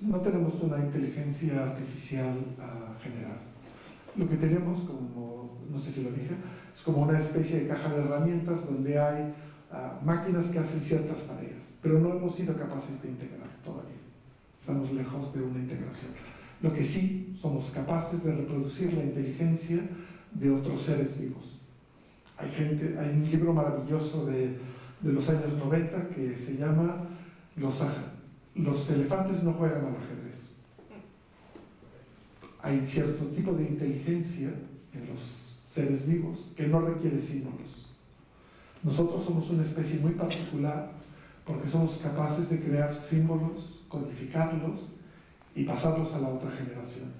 No tenemos una inteligencia artificial general. Lo que tenemos, como no sé si lo dije, es como una especie de caja de herramientas donde hay máquinas que hacen ciertas tareas, pero no hemos sido capaces de integrar todavía. Estamos lejos de una integración. Lo que sí, somos capaces de reproducir la inteligencia de otros seres vivos. Hay un libro maravilloso de los años 90 que se llama Los elefantes no juegan al ajedrez. Hay cierto tipo de inteligencia en los seres vivos que no requiere símbolos. Nosotros somos una especie muy particular porque somos capaces de crear símbolos, codificarlos y pasarlos a la otra generación.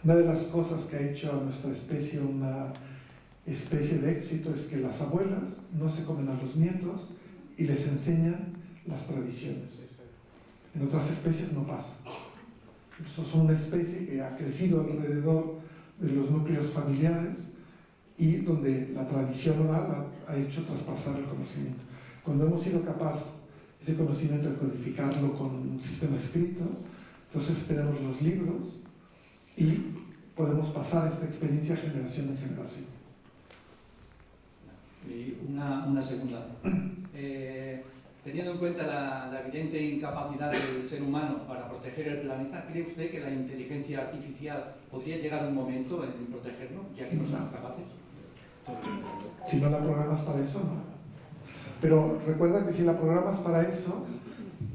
Una de las cosas que ha hecho a nuestra especie una especie de éxito es que las abuelas no se comen a los nietos y les enseñan las tradiciones. En otras especies no pasa. Nosotros somos una especie que ha crecido alrededor de los núcleos familiares y donde la tradición oral ha hecho traspasar el conocimiento. Cuando hemos sido capaces ese conocimiento de codificarlo con un sistema escrito, entonces tenemos los libros y podemos pasar esta experiencia de generación en generación. Y una segunda. Teniendo en cuenta la evidente incapacidad del ser humano para proteger el planeta, ¿cree usted que la inteligencia artificial podría llegar a un momento en protegerlo, ya que no somos capaces? Si no la programas para eso, no. Pero recuerda que si la programas para eso,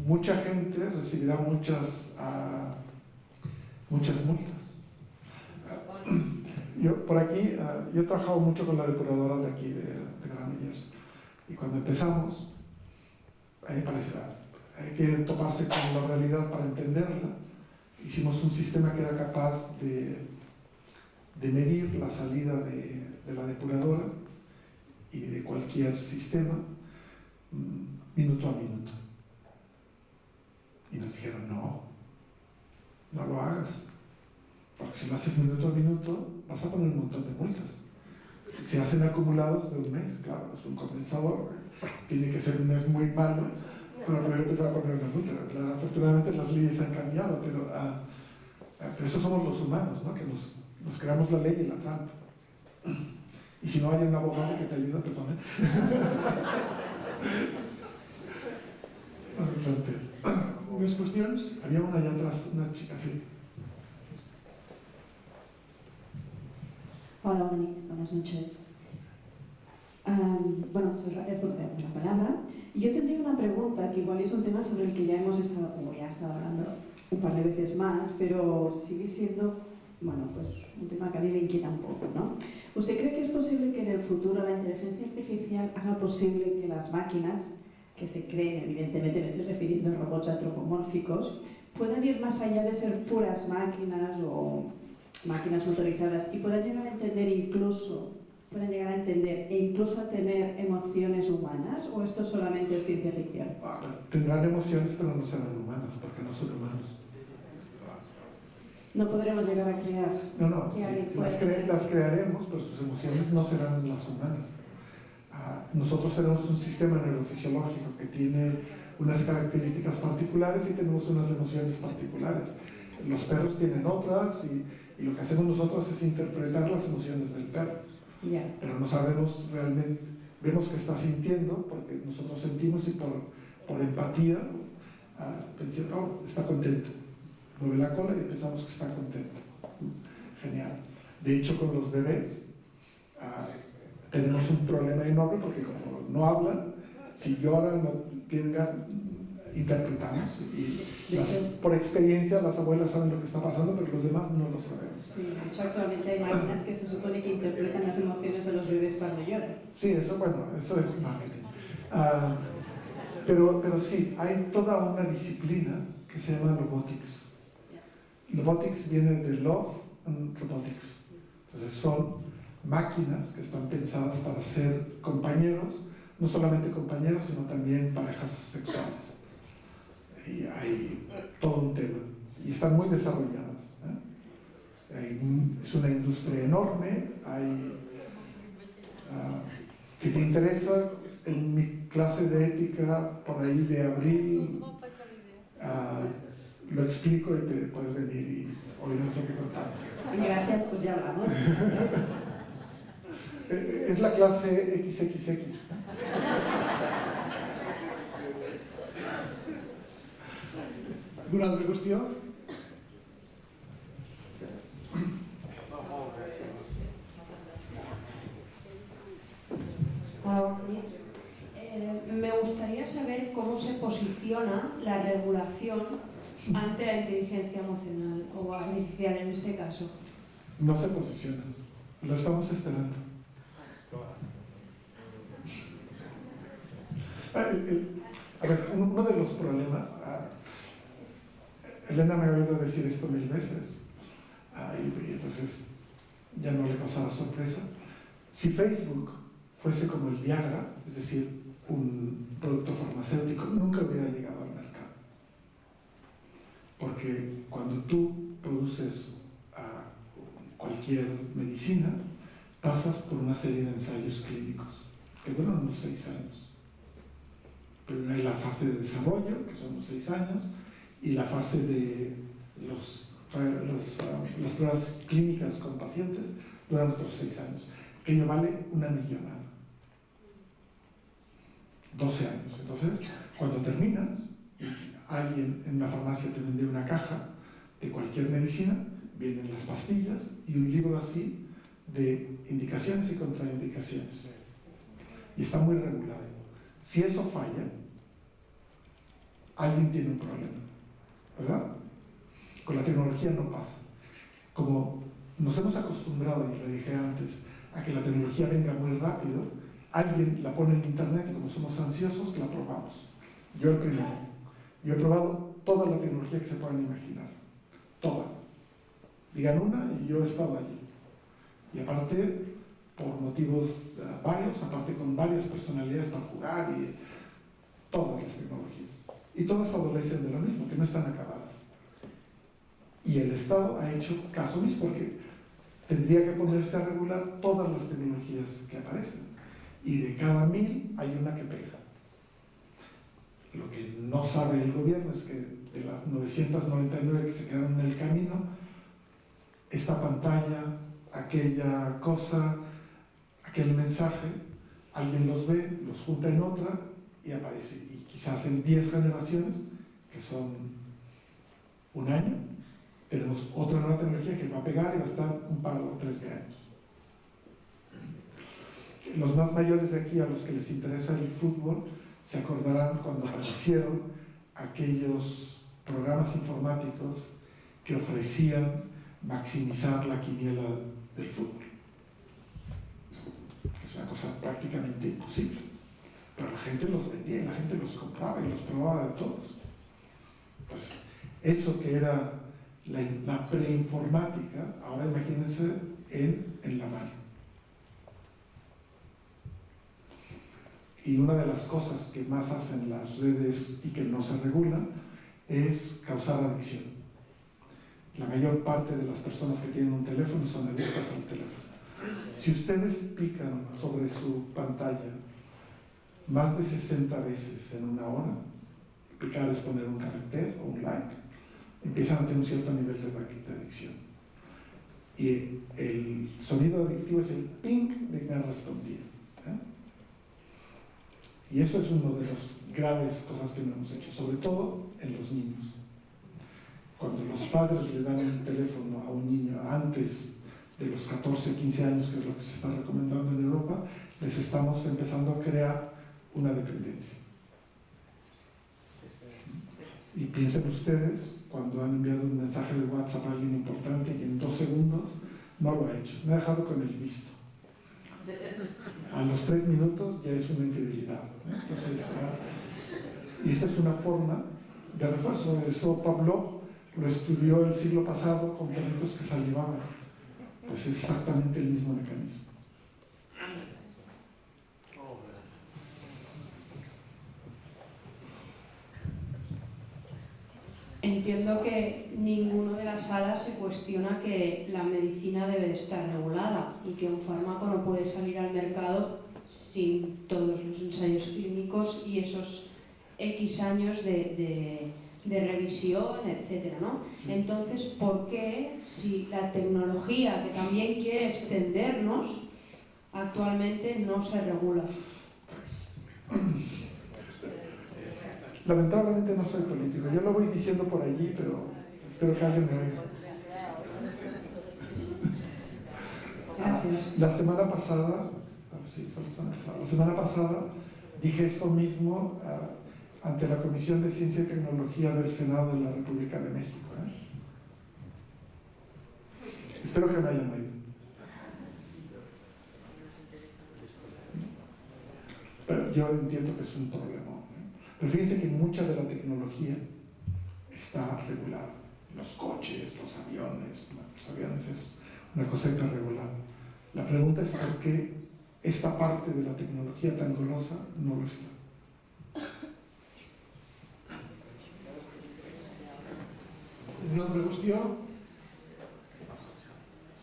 mucha gente recibirá muchas multas. Yo por aquí, yo he trabajado mucho con la depuradora de aquí, de Granollers, y cuando empezamos, a mí me parece, hay que toparse con la realidad para entenderla. Hicimos un sistema que era capaz de medir la salida de la depuradora y de cualquier sistema minuto a minuto. Y nos dijeron, no lo hagas, porque si lo haces minuto a minuto vas a poner un montón de multas. Se hacen acumulados de un mes, claro, es un condensador, tiene que ser un mes muy malo para poder empezar a poner una multa. Afortunadamente las leyes han cambiado, pero eso somos los humanos, ¿no? Que nos creamos la ley y la trampa. Y si no hay un abogado que te ayude, perdón. ¿Més qüestions? Había una allá atrás, una chica así. Hola, buenas noches. Bueno, muchas gracias por darme la palabra. Yo tendría una pregunta que igual es un tema sobre el que ya hemos estado, como ya he estado hablando un par de veces más, pero sigue siendo, bueno, pues un tema que a mí me inquieta un poco, ¿no? ¿Usted cree que es posible que en el futuro la inteligencia artificial haga posible que las máquinas que se creen, evidentemente me estoy refiriendo a robots antropomórficos, puedan ir más allá de ser puras máquinas o máquinas motorizadas y puedan llegar a entender e incluso a tener emociones humanas, o esto solamente es ciencia ficción? Tendrán emociones, pero no serán humanas, porque no son humanos. No podremos llegar a crear. No, sí, las crearemos, pero sus emociones no serán las humanas. Nosotros tenemos un sistema neurofisiológico que tiene unas características particulares y tenemos unas emociones particulares. Los perros tienen otras y lo que hacemos nosotros es interpretar las emociones del perro. Yeah. Pero no sabemos realmente, vemos que está sintiendo porque nosotros sentimos y por empatía pensamos, está contento. Mueve la cola y pensamos que está contento. Genial. De hecho, con los bebés tenemos un problema enorme porque como no hablan, si lloran, interpretamos y por experiencia las abuelas saben lo que está pasando, pero los demás no lo sabemos. Sí, de hecho actualmente hay máquinas que se supone que interpretan las emociones de los bebés cuando lloran. Sí, eso es marketing. Pero sí, hay toda una disciplina que se llama robotics. Robotics viene de love and robotics. Entonces son máquinas que están pensadas para ser compañeros, no solamente compañeros, sino también parejas sexuales. Y hay todo un tema. Y están muy desarrolladas. Es una industria enorme. Si te interesa, en mi clase de ética, por ahí de abril, lo explico y te puedes venir y oírnos lo que contamos. Gracias, pues ya hablamos. Es la clase XXX. Alguna altra qüestió? gustaría saber cómo se posiciona la regulación ante la inteligencia emocional o artificial en este caso. No se posiciona, lo estamos esperando. A ver, uno de los problemas, Elena me ha oído decir esto 1000 veces, y entonces ya no le causaba sorpresa. Si Facebook fuese como el Viagra, es decir, un producto farmacéutico, nunca hubiera llegado al mercado. Porque cuando tú produces cualquier medicina, pasas por una serie de ensayos clínicos que duran unos 6 años. Primero hay la fase de desarrollo, que son unos 6 años, y la fase de las pruebas clínicas con pacientes duran otros 6 años. Aquello vale una millonada. 12 años. Entonces, cuando terminas y alguien en una farmacia te vende una caja de cualquier medicina, vienen las pastillas y un libro así de indicaciones y contraindicaciones. Y está muy regulado. Si eso falla, alguien tiene un problema, ¿verdad? Con la tecnología no pasa. Como nos hemos acostumbrado, y lo dije antes, a que la tecnología venga muy rápido, alguien la pone en internet y como somos ansiosos, la probamos. Yo el primero. Yo he probado toda la tecnología que se puedan imaginar. Toda. Digan una y yo he estado allí. Y aparte, por motivos varios, aparte con varias personalidades para jugar y todas las tecnologías. Y todas adolecen de lo mismo, que no están acabadas. Y el Estado ha hecho caso mismo porque tendría que ponerse a regular todas las tecnologías que aparecen. Y de cada 1000 hay una que pega. Lo que no sabe el gobierno es que de las 999 que se quedaron en el camino, esta pantalla, aquella cosa, aquel mensaje, alguien los ve, los junta en otra y aparece. Y quizás en 10 generaciones, que son un año, tenemos otra nueva tecnología que va a pegar y va a estar un par o 3 de años. Los más mayores de aquí, a los que les interesa el fútbol, se acordarán cuando aparecieron aquellos programas informáticos que ofrecían maximizar la quiniela del fútbol. Es una cosa prácticamente imposible. Pero la gente los vendía y la gente los compraba y los probaba de todos. Pues eso que era la preinformática, ahora imagínense en la mano. Y una de las cosas que más hacen las redes y que no se regulan es causar adicción. La mayor parte de las personas que tienen un teléfono son adictas al teléfono. Si ustedes pican sobre su pantalla más de 60 veces en una hora, picar es poner un carácter o un like, empiezan a tener un cierto nivel de adicción. Y el sonido adictivo es el ping de que han respondido. Y eso es una de las graves cosas que no hemos hecho, sobre todo en los niños. Cuando los padres le dan un teléfono a un niño antes de los 14 o 15 años, que es lo que se está recomendando en Europa, les estamos empezando a crear una dependencia. Y piensen ustedes, cuando han enviado un mensaje de WhatsApp a alguien importante y en 2 segundos no lo ha hecho, me ha dejado con el visto. A los 3 minutos ya es una infidelidad. Entonces, y esta es una forma de refuerzo. Esto Pablo lo estudió el siglo pasado con perritos que salivaban. Pues es exactamente el mismo mecanismo. Entiendo que ninguno de las salas se cuestiona que la medicina debe de estar regulada y que un fármaco no puede salir al mercado sin todos los ensayos clínicos y esos X años de revisión, etcétera, ¿no? Entonces, ¿por qué, si la tecnología que también quiere extendernos, actualmente no se regula? Lamentablemente no soy político. Yo lo voy diciendo por allí, pero espero que alguien me oiga. Gracias. La semana pasada Dije esto mismo ante la Comisión de Ciencia y Tecnología del Senado de la República de México. Espero que me hayan oído. Pero yo entiendo que es un problema. Pero fíjense que mucha de la tecnología está regulada. Los coches, los aviones. Los aviones es una cosa que está regulada. La pregunta es por qué esta parte de la tecnología tan golosa no lo está. Una altra qüestió?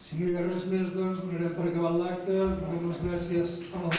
Si no hi ha res més, doncs donarem per acabat l'acte. Donem les gràcies a la